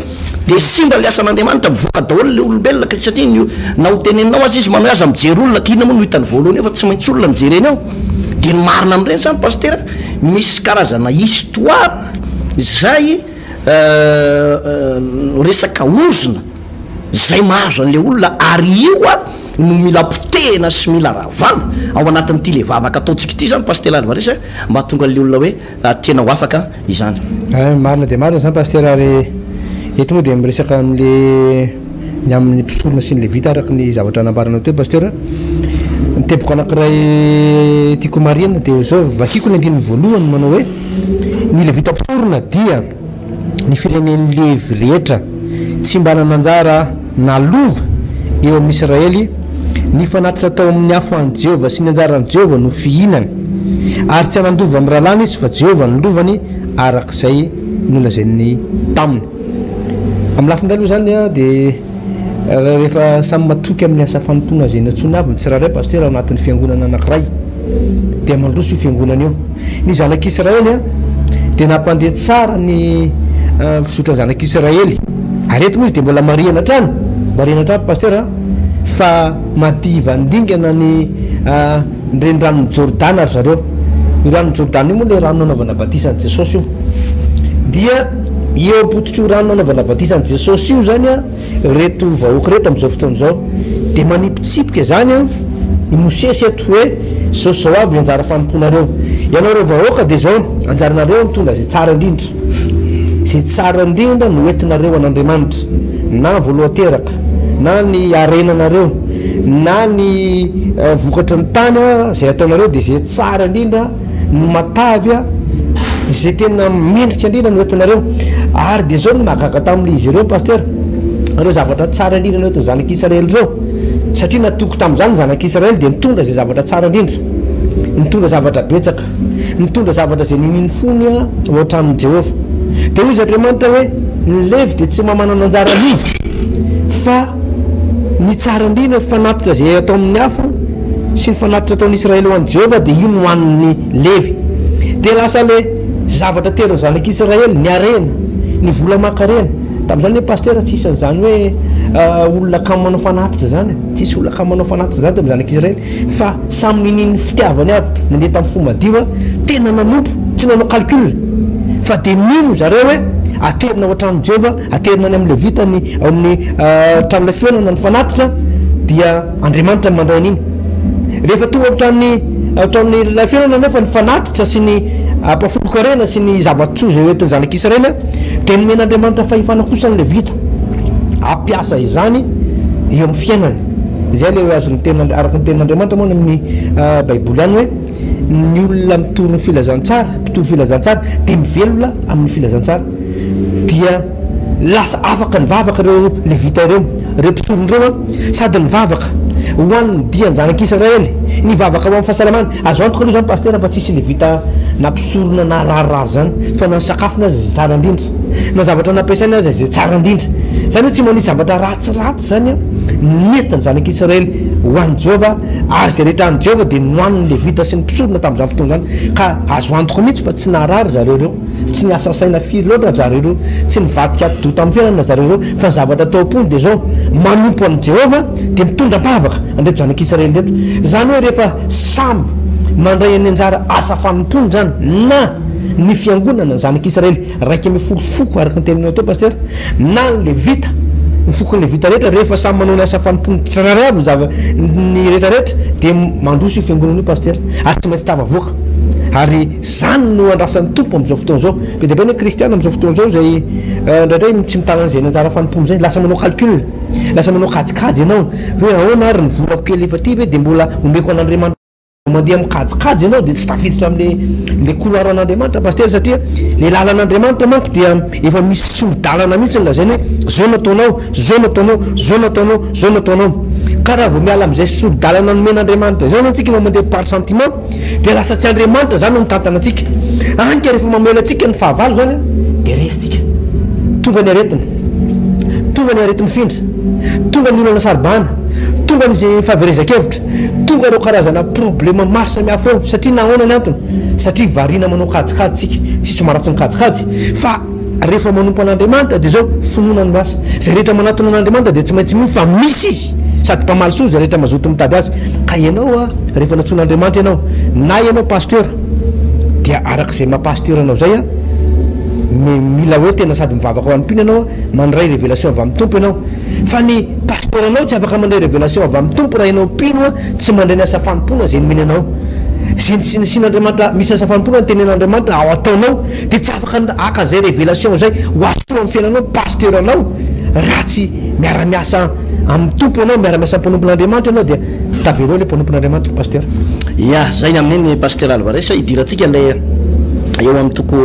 de simba le asan'Andriamanitra mivoaka daholo le olombelona satria na ho teneninao azy izy manao aza mijery olona kina moa no hitany voalohany fa tsy maintsy olona mijereny ao de marina am'ireny zany pasteur misy karazana histoire zay resaka ozona zay mahazo an'le olona ary io no mila potehina sy mila ravana ao anatin'ity le vavaka ataontsika ity zany pasteur Alvarez mba tonga an'le olona hoe tena ho afaka izany marina de marina zany pasteur ary eto moa de miresaka am'le amin'ny mpisolona sy ny le vita araky ny zavatra nambaranao teo pasteur niteboko anakiray tiako marina de zao vakiko ny andininy voalohany manao hoe ny le vita mpisorona dia ny firenen'ny levy rehetra tsy mba nananjara nalova eo amin'ny Israely ny fanatitra tao amin'ny afo an' Jehova sy ny anjaran'i Jehova no fihinany ary tsy hanandova amin'ny rahalany izy fa Jehova nolovany arak'izay nolazainy taminy amin'ny lafindray aloha zany a de rehefa samy matoky amin'ny asa fanontona zay natsony avy ny tsirairay pasteur ao anatin'ny fiangonana anakiray de mandroso io fiangonana io ny zanak'Israely a de nampandeha tsara ny fisotra ny zanak'Israely ary eto moa izy de mbola mariana trano pasteur fa madiva andingana ny reny ranony Jordana ry zareo io ranony Jordana io moa le rano nanaovana batisan'i Jesosy io dia eo apototry io rano nanaovana batisan'i Jesosy io zany a reto vahoaka reto am'izao fotoana zao de manipotsipika zany a imosesy eto hoe zao avy anjara fanomponareo ianao reo vahoaka de zao anjaranareo mitondra zay tsara indrindra no entinareo an'Andriamanitra na voalohateraka na ny arenanareo na ny vokatra ny tany zay ataonareo de zay tsara indrindra no matavy zay tena mendrika indrindra no entinareo ary de zao no mahagaga tamin'le izy ireo pasteur reo zavatra tsara indrindra no entin'ny zanak'Israely reo satria natoko tamin'izany zanak'Israely de mitondra zay zavatra tsara indrindra mitondra zavatra betsaka mitondra zavatra zay niminy fony ohatran'ny Jehova de hoy izy Andriamanitra hoe ny levy de tsy mamanana anjara liva fa ny tsara indrindra fanatitra zay atao amin'ny afo sy ny fanatitra ataon'ny Israely ho an'i Jehova de io no hoan'ny levy de lasa le zavatra tero zanak'Israely ny arena ny vola makarena tamin'izany hoe pasteur tsy isan'izany hoe olona kamo manao fanatitra zany tsisy olona kamo manao fanatitra zany tamy zanak'Israely fa samy nininy fitiavany avy nandeha tamin'ny fo madio tena nanompo tsy nanao calcul fa de mino zareo hoe aterina ao an-trano Jehova aterina any amin'ny Levita ny amin'ny tranon'ilay fiainana ny fanatitra dia Andriamanitra mandray an'iny rehefa tonga ohatran'ny la fiainana nefa ny fanatitra sy ny ampafolokarena sy ny zavatsoa zay oetiny zanak'Israely de nomen'Andriamanitra fahefana kosa ny Levita ampiasa izany eo amin'ny fiainany zay le azony tena araka ny tenin'Andriamanitra moa amin'ny baiboly any hoe ny olona mitoro mpitoro filazantsara de mivelona amin'ny filazantsara dia lasa afaka nivavaka reo Levita reo mpitorondreo sady nivavaka hoan'ny diany zanak'Israely nivavaka ho amin'ny fahasalamana azo antoka aloha zany pasteur fa tsisy Levita nampisorona na rarirary zany fa na sakafo nazy tsara indrindra na zavatra nampiasaina azy zay tsara indrindra zany hoe tsy manisy zavatra ratsiratsy zany netiny zanak'Israely hoan'ny Jehova ary zay rehetra any Jehova de nohan'ny Levita sy ny mpisorona tamin'izany fotoana zany ka azo antoka mihitsy fa tsy narary zareo reo tsy ny asa saina firy loatra zareo reo tsy nivadika ato tamin'ny fiainana zareo reo fa zavatra taopony de zao manompo an'i Jehova de mitondra mpavaka andreto zanak'Israely reto zany hoe rehefa samy mandray any anjara asa fanompony zany na ny fiangonana ny zanak'Israely raiky ame folofoko araka ny teninao teo pasteur na ny Levita ny fokon'ny Levita rehetra rehefa samy manao ny asa fanompony tsirairay avy ny rehetrarehetra de mandroso io fiangonana io pasteur ary tsy maintsy tavavoaka ary zany no andrasan'ny tompo am'izao fotoana zao be dia be ny kristiana am'izao fotoana zao zay ndraindray tsy mitana zay nanjara fanompony zay lasa manao calcul lasa manao kajikajy ianao hoe ahoana ary ny volako kely efa ty ve de mbola omeko an'Andriamanitra mandeha mikajikajy ianao de tsy tafiditra am'le couloir an'Andriamanitra pasteur satria le lalan'Andriamanitra manko dia efa misy solidalana mihitsy lazainy hoe zao nataonao zao nataonao zao nataonao zao nataonao ka raha vao miala am'izay solidalana nomen'Andriamanitra zay zany tsika mamandeha par sentiment de lasa tsy Andriamanitra zany no mitantana antsika anka rehefa mamela antsika ny fahavalo zany de resitsika tonga ny aretina tonga ny areti mifindra tonga ny olana saribana tonga nyzay fahaverezakevitra tonga reo karazana problema maro samihafa eo satria nahoana ny antony satria variana manao kajikajy tsika tsisy maratsy ny kajikajy fa rehefa manompo an'Andriamanitra de zao finoana ny asa zay rehetra manatona an'Andriamanitra de tsy maintsy mino fa misy izy sady mpamaly soa zay rehetra mazoto mitady azy ka ianao rehefa natson'Andriamanitra ianao na ianao pasteur dia arak'izay mahapasteur anao zay mila hoe tena sady mivavaka ho an'ny mpino ianao mandray révélation avy amin'ny tompo ianao fa ny pasteur anao tsy afaka mandray révélation avy amin'ny tompo raha ianao mpino tsy mandray ny asa fanompona zay nomeny anao sin'Andriamanitra misy asa fanompona ny tenen'Andriamanitra ao ataonao de tsy afaka aka zay révélation zay ho asoa amin'ny fiainanao pasteur anao raha tsy miara-miasa amin'ny tompo anao miara-miasa mpanompon'Andriamanitra ianao dia tavero le mpanompon'Andriamanitra pasteur ya zay ny amin'iny pasteur Alvarez idirantsika le eo amin'ny toko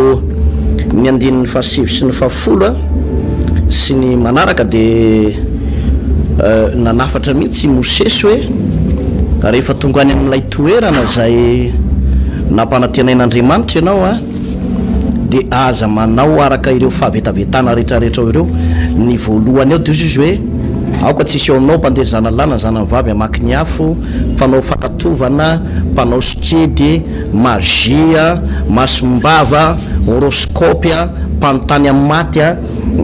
ny andininy fahasivy sy ny fahafolo sy ny manaraka de nanafatra mihitsy Mosesy hoe rehefa tonga any amin'ilay toerana zay nampanantenain'Andriamanitra ianao de aza manao araka ireo fahavetavetana rehetrarehetra ireo ny voalohany eo de izy hoe aoka tsisy eo aminao mpandeha zanalana zanavavy amaky ny afo mpanao fakatovana mpanao sikedy magia masombava horoscopia mpanontany amin'ny maty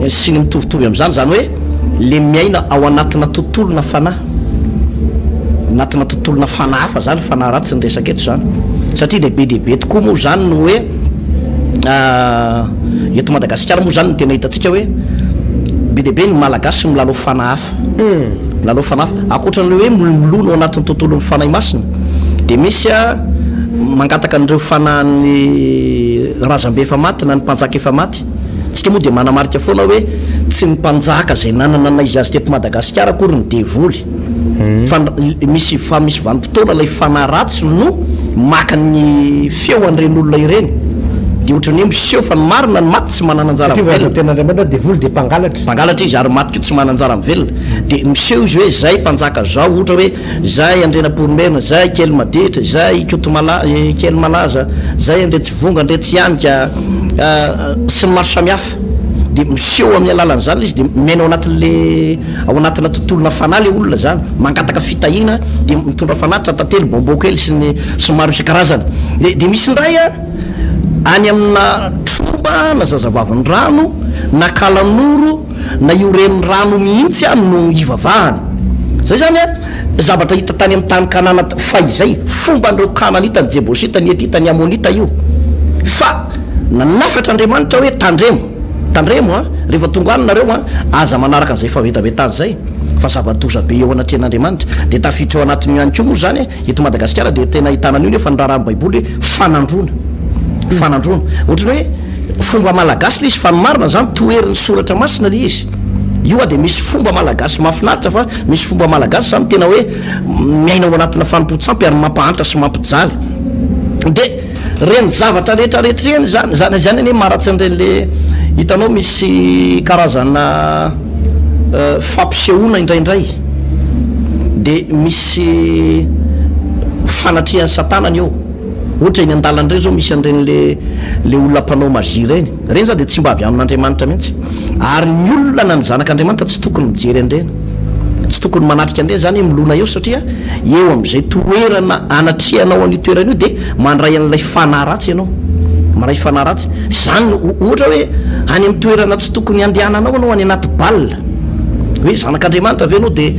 sy ny mitovitovy am'izany zany hoe le miaina ao anatina tontolona fanahy anatina tontolona fanahy hafa zany fanahy ratsy ny resaka eto zany satria lehibe tokoa moa zany no hoe eto Madagasikara moa zany no tena hitantsika hoe be dehibe ny malagasy milalao fanahy hafa milalao fanahy hafa akoatran'le hoe milolono ao anatin'ny tontolon'ny fanahy masina de misy mangataka an'ireo fanahy razambe efa maty na ny mpanjaka efa maty tsika moa de manamarika foana hoe tsy ny mpanjaka zay nanana na izy azy teto Madagasikara akory ny devoly fa misy vanim-potoana ilay fanahy ratsy no maka ny feo an'iren'olona ireny de ohatrany hoe miseho fa ny marina ny maty tsy manana anjara ten'Andriamanitra devoly de mpangalatra izy ary maty ko tsy manana anjara mivelona de miseho izy hoe zay mpanjaka zao ohatra hoe zay andrenam-poromerina zay kely maditra zay kely malaza zay andretsy vonga andretsy ianika sy ny maro samihafa de miseho amin'ny alalany zany izy de mena ao anatina tontolona fanahy le olona zany mangataka fitahina de mitondra fanatitra tantely bombo kely sy maro isan-karazana de misy ndray any amina tromba na zazavaviny rano na kalanoro na io ren'ny rano mihitsy any no ivavahany zay zany a zavatra hita tany amin'ny tany kanana faizay fomba andreo kananita ny jebosita ny etita ny amonita io fa nanafatra andriamanitra hoe tandremo a rehefa tonga any nareo a aza manaraka an'izay favetavetazy zay fa zava-doza be eo anatrehan'andriamanitra de tafiditra ao anatiny ihany koa moa zany eto Madagasikara de tena hitanany io nefa ny raharaha amin'ny baiboly hoe fanandrona ohatrany hoe fomba malagasy le izy fa ny marina zany toerin'ny soratra masina le izy io a de misy fomba malagasy mahafinaritra fa misy fomba malagasy zany tena hoe miaina ao anatina fanompo-tsampy ary mampahantra sy mampijaly de reny zavatra rehetrarehetra eny zany hoe maratsy an'ren'le hitanao misy karazana fampisehoana indraindray de misy fanatrihan'ny satanany eo ohatra eny an-dalan'ireny zao misy an'ireny le olona mpanao magie reny zany de tsy mba avy amin'andriamanitra mihitsy ary ny olona na ny zanak'andriamanitra tsy tokony mijery an'ireny tsy tokony manatrika an'ireny zany milona eo satria eo am'izay toerana anatrihanao an'io toerana io de mandray an'ilay fanahy ratsy ianao maray fanahy ratsy zany ohatra hoe any amin'ny toerana tsy tokony andehananao anao any anaty balina hoe zanak'andriamanitra avy anao de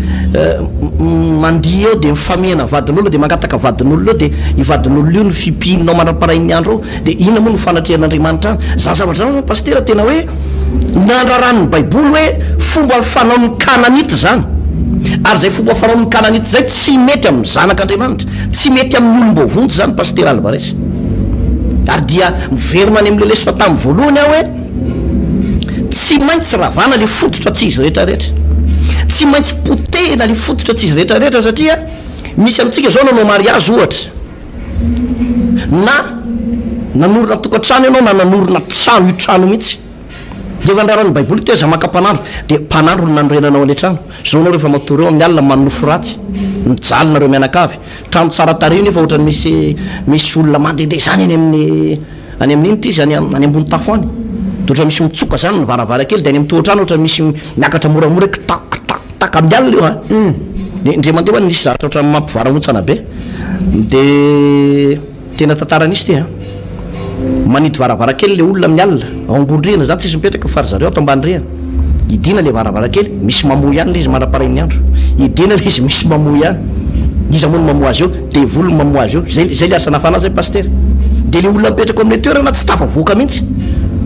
mandihy eo de mifamihana vadin'olona de mangataka vadin'olona eo de ivadin'olona io ny fipihinao manaparain'ny andro ao de ina moa no fanatrehan'andriamanitra any zany zavatra zany pastera tena hoe nandraran'ny baiboly hoe fomba fanaon'ny kananita zany ary zay fomba fanaon'ny kananita zay tsy mety amin'ny zanak'andriamanitra tsy mety amin'ny olom-bovonjy zany pastera Alvarez ary dia miverina any am'le lesy fa tamin'ny voalohany aho hoe tsy maintsy ravana le fototra tsy izy rehetrarehetra tsy maintsy potehina le fototra tsy izy rehetrarehetra satria misy amintsika zao nanao mariazy ohatra na nanorona tokantrano ianao na nanorona trano io trano mihitsy de vandraran'ny baiboly toeza maka-panandro de mpanandro no nanorenanao ale trano zao anao rehefa matory eo amin'ny alina manofo ratsy mijaly nareo mianakavy trano tsara tarehy nefa ohatrany misy olona mandehandeha zany any amin'ny ino ty izy any ambony tafo any de ohatra misy mitsoka zany ny varavarakely de any amin'ny tohatrano ohatra misy miakatra moramora tak amin'ny alina io a de indre mandeha hoany nisy zaratra ohatra mampivaranontsana be de tena tantaranisy ty a manidy varavarakely le olona amin'ny alina ao ambondrihana zany tsisy mipetraka fary zareo ato ambandrihana idina le varavarakely misy mamoy ihany le izy manaparain'ny andro idina le izy misy mamoy ihany izy amoa ny mamoy azy eo de volony mamoy azy eo zay le asa nafana zay pastera de le olona mipetraka amin'le toerana tsy tafavoaka mihitsy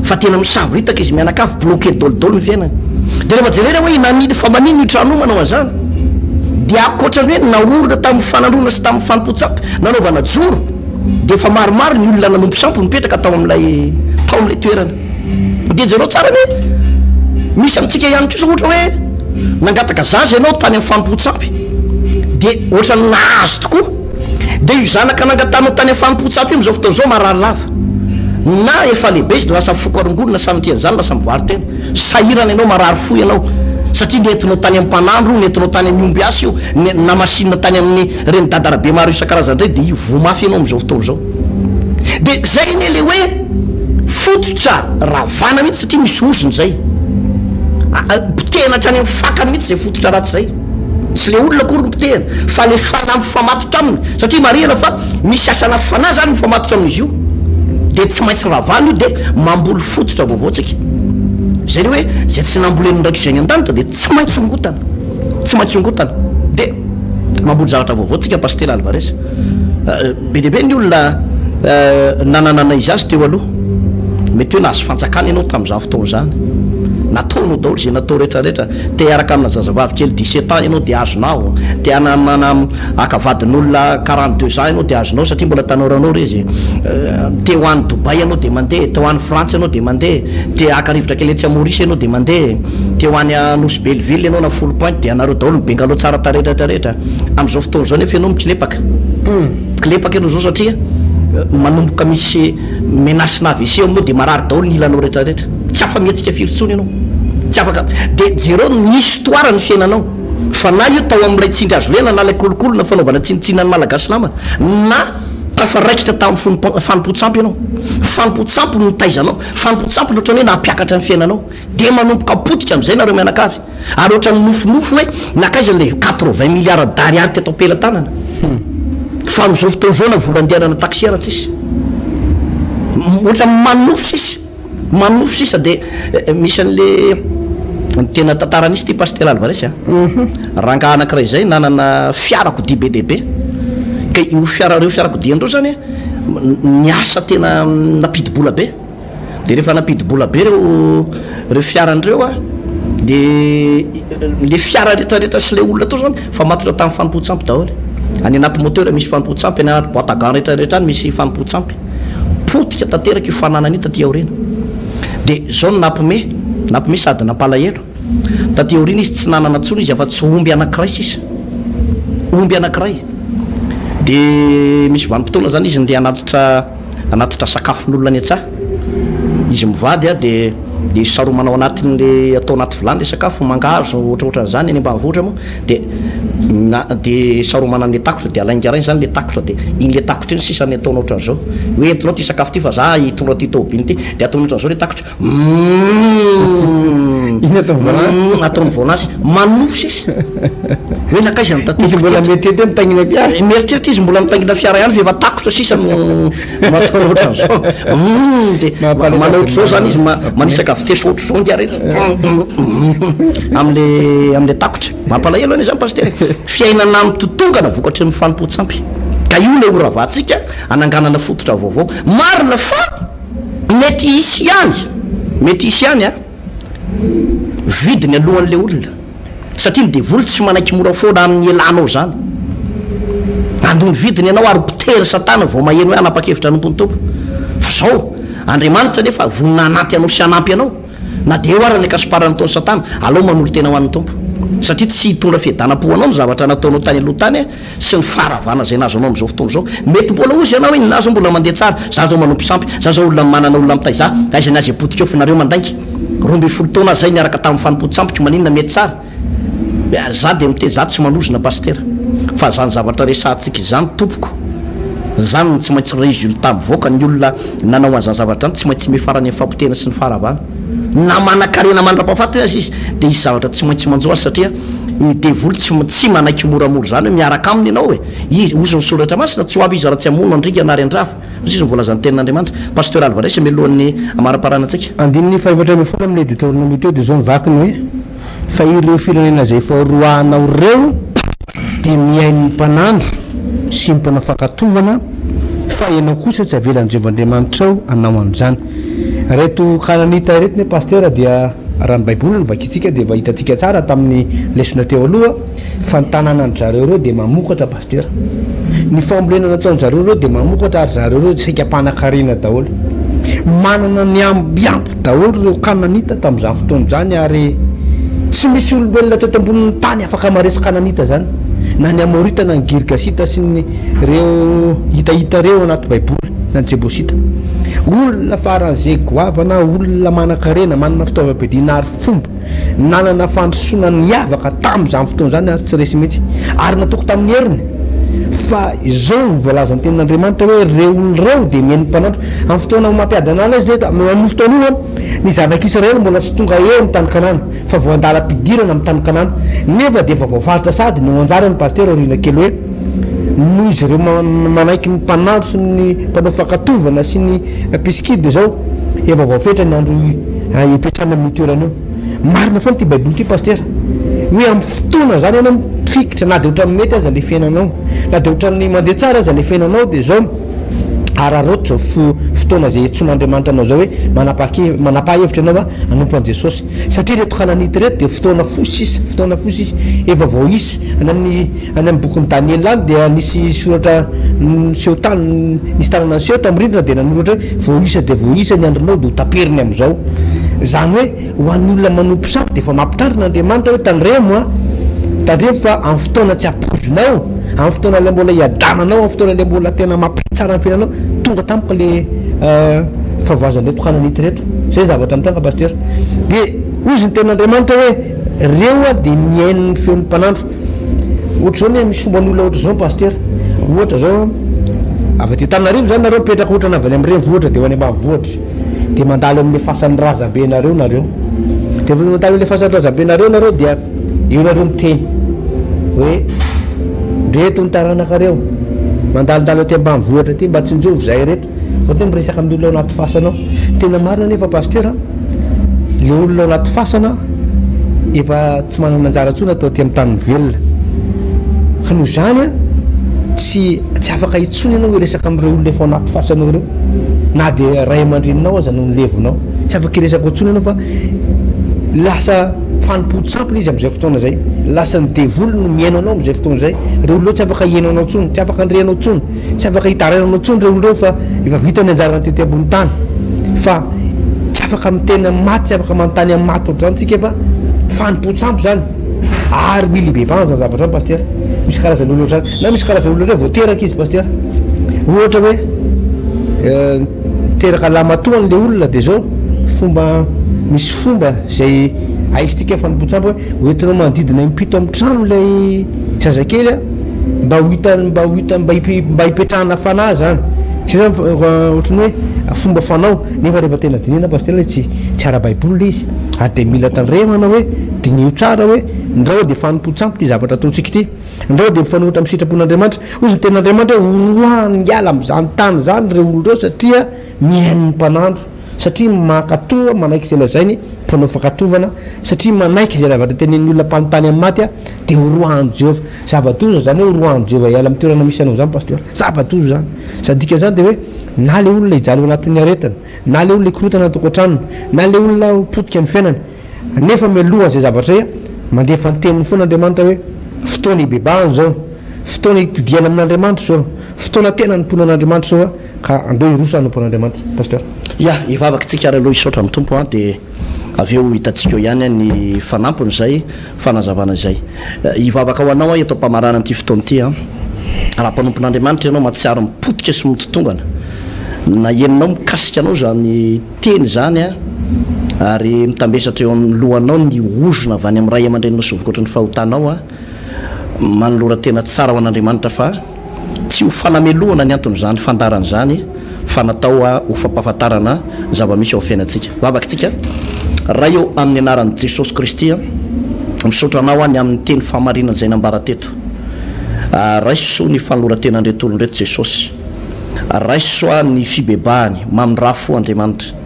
fa tena misaboritaka izy mianakafy bloqué dolidolo ny fiainana de rehefa jerena hoe nanidy fa manino io trano manao an'izany de akoatrany hoe naorona tamin'ny fanandrona sy tamin'ny fanompo-tsampy nanaovana joro de fa maromaro ny olona nanompo sampy mipetraka tao amin'lay toerana de jereo tsara hoe misy amintsika ihany ko so ohatra hoe nangataka zaza ianao tany amin'ny fanompo-tsampy de ohatra ny nahazo tokoa de io zanaka nangatanao tany amin'ny fanompo-tsampy io am'izao fotoana zao marary lava na efa lehibe izy de lasa fokarongolona samitriany zany lasa mivary tena sahirana ianao marary fo ianao satria nentinao tany amin'ny mpanandro nentinao tany amin'ny omby asy io na masinina tany amin'ny reny dadarabe maro isan-karazany rey de io vomafy ianao am'izao fotoana zao de zay ne le hoe fototra ravana mihitsy satria misy osony zay potehana hatrany amin'ny fakany mihitsy zay fototra ratsy zay tsy le olona kory nypotehana fa le fanampy famatotra aminy satria marihana fa misy asana fanahy zany mifamatotra amin'izy io de tsy maintsy ravana io de mamboly fototra vaovaotsika zay le hoe zay tsy namboleny ndraiky zay ny an-danitra de tsy maintsy ongotana de mamboly zavatra vaovaotsika pastera Alvarez be dehibe ny olona nananana izy azy teo aloha mety hoe nahazo fanjakana ianao tamin'izany fotoana zany nataonao daholo zay natao rehetrarehetra te araka amina zazavavy kely 17 ans ianao de azonao te anamana akavadin'olona 42 ans ianao de azonao satria mbola tanoranao rezy te ho any Dubai ianao de mandeha te ho any Frantsa ianao de mandeha te akarivotra kely etsy Maurice ianao de mandeha te ho any Nosy Belleville ianao na Full Point de anareo daholo mibengaloha tsara taretrarehetra am'izao fotoana zao nefa ianao mikilepaka kilepaka ianao zao satria manomboka misy menasina AVC aminao de marary daholo ny ilanao rehetrarehetra tsy afa-mietsika firy-tsony ianao tsy afaka de jereo ny histoire ny fiainanao fa na io tao amin'ilay tsindry azo lena na lay kolokolona fanaovana tsinitsinany malagasy lama na tafaraikitra tamin'ny fanompo-tsampy ianao fanompo-tsampy no taizanao fanompo-tsampy loatra hoe nampiakatra ny fiainanao de manomboka potika am'izay nareo mianakavy ary ohatra ny nofinofo hoe nakaiza le 80 milliards d'ariary ty atao pela tanana fa am'izao fotoana zao na volandehanana taxiera tsisy ohatra manofo sisa de misy an'le tena tantaranisy ty pasteur Alva resy rangaha anankiray zay nanana fiarakodia be dehibe ka io fiarakodiandreo zany niasa tena napidibola be de rehefa napidibola be reo fiarandreo de le fiara rehetrarehetra sy le olona tao zany fa matotra tamin'ny fanompohtsampy daholo any anaty moteur misy fanompohtsampy any anaty boîte à gants rehetrarehetra any misy fanompohtsampy potika tanteraka io fananany io taty aorina de zao nampime sady nampalahelo taty aorina izy tsy nanana tsony izy afa tsy omby anankiray sisa omby anankiray de misy vanim-potoana zany izy nde anatitra sakafon'olona any antsaha izy mivady de saromanao anatin'le atao anaty vilany le sakafo mangahazo ohatraohatran' zany any ambanivohitra moa de saromana an'le takotra de alaingarainy zany le takotra de igny le takotra iny sisa ny ataonao ohatran'izao hoe entinao ty sakafo ty fa za hitondra ty tobiny ty de ataonao ohatran'izao le takotra ataony voanazy manofo sisa hoe nakaiza mbola mieritreritra mitangina fiara mieritreritra izy mbola mitangina fiara ihany fa efa takotra sisa no mataona ohatran'izao de manao ohatr'izao zany izy manisaka vitesy ohatr'izao ngiary am'le takotra mampalahelo any zany pasteur fiainana amin'ny totongana vokatry mifanompohtsampy ka io le oravatsika ananganana fototra vaovao marina fa mety isy ihany vidiny alohan'le olona satria midevoly tsy manaiky mora foana amin'ny elanao zany andony vidiny ianao ary pitery satana vao maheno hoe anapa-kevitra anompony tompo fa zao Andriamanitra nefa vonina anaty anao sy anampy anao na de eo arany akasiparana taony satana alao manolo tena ho an'ny tompo satria tsy hitondra fiadanam-po anao ny zavatra nataonao tany aloha tany sy ny faharavana zay nazo anao am'izao fotoana zao mety mbola ozy ianao hoe nazo mbola mandeha tsara za zao manompo sampy za zao olona manana olona mitay za aizany azy apotika eo fa nareo mandainky 12 taona zay niaraka tamin'ny fanompohtsampiko maninona mety tsara za de miteny za tsy manozona pasteur fa zany zavatra resantsika zany tompoko zany tsy maintsy résultat mivoaka ny olona nanao an'izany zavatra zany tsy maintsy mifarany amin'ny fampitena sy ny faharavana na manakarena mandra-pahafatana azy izy de izy zavatra tsy maintsy manjoa satria midevoly tsy manaiky moramora zany hoe miaraka aminy ianao hoe izy ozy ny soratra masina tsy ho avy izy raha tsy amono andrika anary andrafa izy mivolazany tenin'Andriamanitra pasteur Alva Raisa mialohan'ny amara-parana antsika andininy fahavatra amby fona amin'ny détournement de zao mivakiny hoe fa ireo firenena zay faharoahanao reo de miain'ny mpanandro sy mpanafakatovana fa ianao kosa tsy avelan'Andriamanitra ao anao an'izany reto kananita reto ne pasteur dia raha ny baiboly no vakitsika de va hitatsika tsara tamin'ny lesona teo aloha fa ny tanàna ny zareo reo de mamokatra pasteur ny fambolena nataony zareo reo de mamokatra ary zareo reo saika mpanan-karena daholo manana ny ambiampy daholo reo kananita tamin'izany fotoana zany ary tsy misy olombelona teto ambonin'ny tany afaka maresy kananita zany na ny amorita na ny girgasita sy ny reo hitahita reo anaty baiboly na ny jebosita olona faran'izay goavana olona manan-karena manana fitaovam-piadiana ary fomba nanana fandrosoana niavaka tamin'izany fotoana zany ary tsy resy mihitsy ary nataoko tamin'ny heriny fa izao ny voalazany tenin'Andriamanitra hoe reo olona reo de mihain'ny mpanandro amin'ny fotoana mampiadana anazy le amin'ny fotoana io ny zanak'Israely mbola tsy tonga eo amin'ny tany Kanana fa voandala-pidirana amin'ny tany Kanana nefa de efa voafaritra sady no anjara ny pasteur orina kely hoe noho izy ireo manaiky ny mpanandro sy ny mpanao fakatovana sy ny piskide zao efa voafetra ny andro ipetrana amin'ny toerana io marina foana ty baiboly ty pasteur hoe amin'ny fotoana zany ianao mifikitra na de ohatran'ny mety aza le fiainanao na de ohatran'ny mandeha tsara aza le fiainanao de zao araroto zao fotoana zay etson'Andriamanitra anao zao hoe manapa-hevitra anao anompo an' Jesosy satria reto kananity reto de fotoana fosisy efa vao isy any amin'ny bokin'ny Daniel any dia nisy soratra seho tany nisy tanana seho tamin'ny rindrina de nanoratra hoe vao isa ny andronao de ho taperiny am'izao zany hoe ho an'ny olona manompo sampy de efa mampitarinaN'Andriamanitra hoe tandremo fa amin'ny fotoana tsy apozonao amin'ny fotoana le mbola iadananao amin'ny fotoana le mbola tena mampitsara amin'ny fiainanao tonga tampoka le favoazany reto kananity reto zay zavatra mitanga pasteur de ozy ny tenin'Andriamanitra hoe reo de miain'ny feon'ny mpanandro ohatra zao ne misy fomban'olona ohatra zao pasteur ohatra zao avy aty Antananarivo zany nareo mipetraka ohatra na avy any amin'ny renivohitra de ho any ambanivohitra de mandalo amin'ny fasan'ny razambe nareo de mandalo amin'ny fasan'ny razambe nareo dia eo nareo miteny hoe reto ny taranakareo mandalondalo aty ambanivohitra ty mba tsy njovy zay reto ohateny miresaka amin'ny olona ao anaty fasana tena marina nefa paster le olona ao anaty fasana efa tsy manana anjara ntsony atao aty amin'ny tany velona ka noho zany a tsy afaka itsony ianao hoe resaka amin'ireo olona efa anaty fasanao ireo na dia ray aman-dreninao aza no nilevonao tsy afaka iresaka otsony ianao fa lasa fanompo-tsampona izy amin'izay fotoana zay lasa ny devoly no miaino anao amin'izay fotoana zay reo olona tsy afaka hiaino anao tsony tsy afaka andreanao tsony tsy afaka hitarainanao tsony reo olona reo fa efa vita ny anjara ny tety ambony tany fa tsy afaka mitena maty tsy afaka manontany amin'ny maty ohatr'izany tsika fa fanompo-tsampy zany ary mily beban zany zavatra ny paster misy karazan'olona ohatrany na misy karazan'olona reo voateraka izy paster ohatra hoe teraka lamatoany le olona dia zao fomba misy fomba zay aizytika fanompo-tsampy hoe oentinao manodidina impito amin'ny trano ilay zazakely a mba hipetrahana fanahy zany sy zany ohatrany hoe fomba fanao nefa rehefa tena dinina paster hoe tsy ara-baiboly izy ary dia mila tandremana hoe dinio tsara hoe ndrao dia fanompo-tsampy ty zavatra ataontsika ity ndrao dia mifanohitra amin'ny sitrapon'andriamanitra ozy ny ten'andriamanitra hoe oroahany hiala amin'izany tany zany reo oloreo satria miain'ny mpanandro satria makatoa manaiky izay lazainy mpanao fakatovana satria manaiky izay zavatra tenen'ny olona mpanontany amin'ny maty a dia oroahany jehova zavatoza zany hoe oroahany jehova hiala amin'ny toerana misy anao zany paster zavatoza zany sadika zany dia hoe na le olona hijaly ao anatin'ny aretana na le olona hikorotana tokotranony na le olona potika amin'ny fiainany nefa mialoha zay zavatra zay mandefa ny teniny foana andriamanitra hoe fotoana hibebahany zao fotoana hitodiana amin'andriamanitra zao fotoana tena nomponan'andriamanitra zao ka andeo hirosa nompon'andriamanitra paster ia ivavakytsika ary aloha isotra amin'ny tompo a dia avy eo hitantsika eo ihany a ny fanampony zay fanazavana zay ivavaka ho anao a etao mpamarana an'ity fotoana ity a raha mpanompon'andriamanitra ianao mahatsiary mipotika sy mitotongana na eninao mikasika anao zany teny zany a ary mitambesatra eo amin'ny lohanao ny ozona avy any amin'ny ray aman-drenao sy vokoatra ny fahotanao a manolora tena tsara ho an'andriamanitra fa tsy ho fanamelohana ny anton'izany fandarana zany fa natao a ho fampahafantarana zava-misy ao fiainantsika vavakytsika raha eo amin'ny anaran'i jesosy kristy a misotranao a ny amin'ny teny fahamarinana zay nambara teto raiso ny fanolora-tenandreto olondreto jesosy raiso a ny fibebahany mamindra fo andriamanitra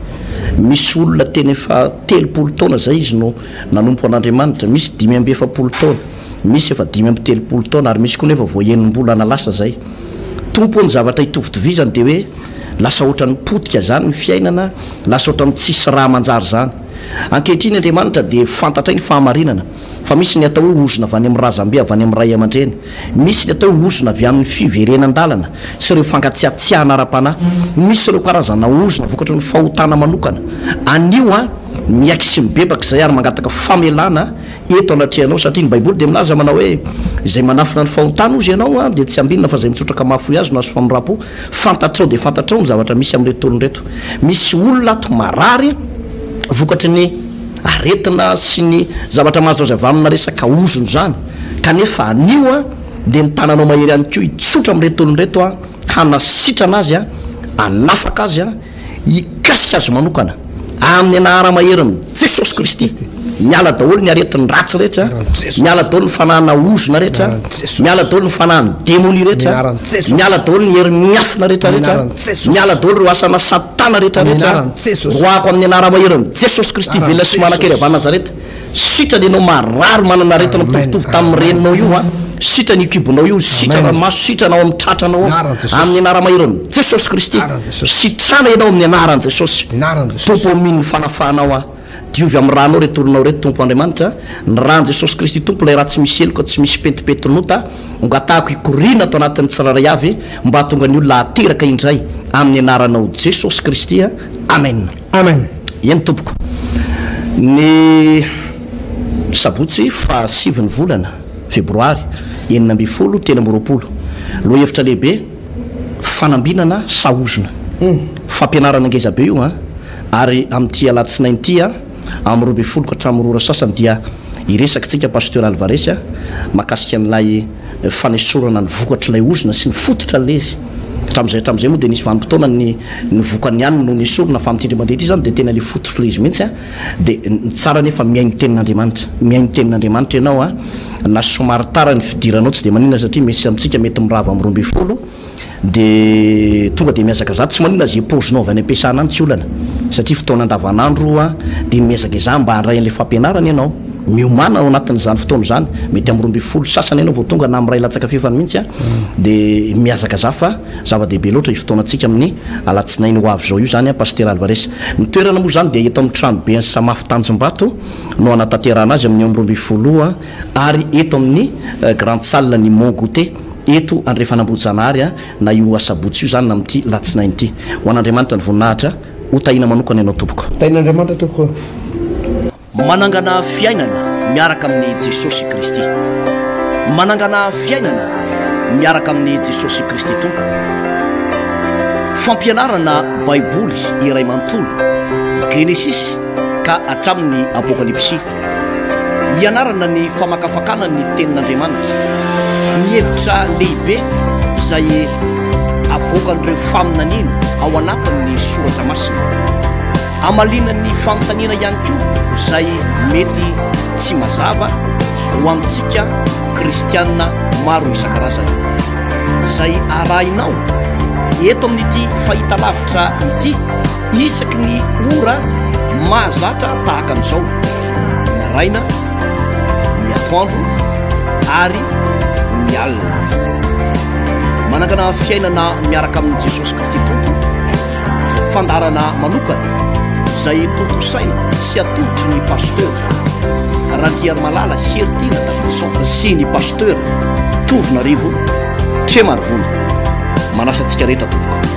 misy olona teny efa 30 taona zay izy no nanompo an'andriamanitra misy 5 taona misy efa 5 taona ary misy koa nefa voaenim-bola analasa zay tompo ny zavatra hitovitovizany dia hoe lasa ohatra ny potika zany ny fiainana lasa ohatra ny tsisy raha manjary zany ankehitriny andriamanitra dia fantatra ny fahamarinana fa misy ny atao hoe ozona avy any amin'ny razambe avy any amin'ny ray aman-dreny misy ny atao hoe ozona avy amin'ny fiverenan-dalana sy ireo fankatsiatsiahana ara-panahy misy ireo karazana ozona vokatra ny fahotana manokana anio a miaiky sy mibebaka zay ary mangataka famelana eto anatrehanao satria ny baiboly dia milaza manao hoe zay manafina ny fahotana ozy ianao a dia tsy ambinina fa zay mitsotraka mafoy azy no azo famirapo fantatrao dia fantatrao ny zavatra misy amin'iretoolony reto misy olona ato marary vokatry ny aretina sy ny zavatra mahazo azy avy amina resaka ozony zany kanefa anio a dia ny tananao mahery ihany ko hitsotra amin'iretoolony reto a hanasitrana azy a anafaka azy a hikasika azy manokana amin'ny anahara maherin'ny jesosy kristy miala daholo ny aretiny ratsy rehetra miala daholo ny fanahana ozona rehetra miala daholo ny fanahany demoni rehetra miala daholo ny hery miafina rehetrarehetra miala daholo reo asana satana rehetrarehetra roako amin'ny anara maherin'ny jesosy kristy velona sy manan-kery avy nazareta sitrany ianao marary manana aretina mitovitovy tamin'ny reninao io a sitrany ikibonao io sitra ranomaso sitranao amin'ny tratranao amin'ny anara maherin'ny jesosy kristy sitrana ianao amin'ny anaran'i jesosy tompo aminny fanafahanao a diovy amin'ny rahanao retoolonao reto tompo andriamanitra ny rahan' jesosy kristy tompo ilay raha tsy misy eloka tsy misy petipetinota ngatahako ikorina atao anatin'ny tsiraray avy mba hatonga ny olona ateraka indray amin'ny anaranao jesosy kristy a amen amen eny tompoko ny sabotsy fa 7 volana febroary 9 tena mroapolo loha hevitra lehibe fanambinana sahozona fampianarana angezabe io a ary amin'ity alatsinainy ity a amin'ny 20 ka hatramin'ny rora sasany dia iresaka tsika pasteur Alvarez a makasika an'ilay fanesorana ny vokatra ilay ozona sy ny fototra lezy hatram'izay moa dia nisy vanim-potoana ny vokany ihany no nesorona fa mitindry mandeha ity zany dia tena le fototra lezy mihitsy a dia tsara nefa miaino tenin'andriamanitra miaino tenin'andriamanitra ianao a na somary tara ny fidiranao tsy dia manina satria misy amintsika mety mirava amin'ny 20 de tonga de miazaka za tsy manina zay pozinao avy any ampiasana any tsy olana satria fotoana andavanandro a de miazaka iza mba handray an'le fampianarana ianao miomana ao anatin'izany fotoana zany mety amin'ny 12 sasany ianao vao tonga na amiray latsaka fefany mihitsy a de miazaka za fa zava-dehibe loatra fotoanantsika amin'ny alatsinainy ho avy zao io zany a paster Alvarez ny toerana moa zany de eto amin'ny trano be ny Samafy Tanjombato no anatanterahana azy amin'ny 12 ary eto amin'ny grande salle ny Mont Goûter eto andrefanambojanaary a na io asabotsy io zany na amity latsinainy ity ho an'Andriamanitra ny voninahitra ho tahina manokana ianao tompoko tahin'Andriamanitra tompoko manangana fiainana miaraka amin'ny Jesosy Kristy manangana fiainana miaraka amin'ny Jesosy Kristy tompo fampianarana baiboly iray manontolo Genesis ka hatramin'ny Apokalypsy ianarana ny famakafakana ny tenin'Andriamanitra ny hevitra lehibe izay avoakan'ireo faminaniana ao anatin'ny soratra masina amalinan'ny fanontaniana ihany koa izay mety tsy mazava ho amintsika kristianina maro isan-karazany izay arahinao eto amin'ity fahita lavitra ity isaky ny ora mahazatra tahaka an'izao maraina ny atoandro ary ny alina manangana fiainana miaraka amin'ny Jesosy Kristy tompo fandarana manokana izay tontosaina sy atodotry ny pasteur Radiary Malala Hertina Davidson sy ny pasteur Tovinarivo Tremarivony manasantsika rehetra tompoko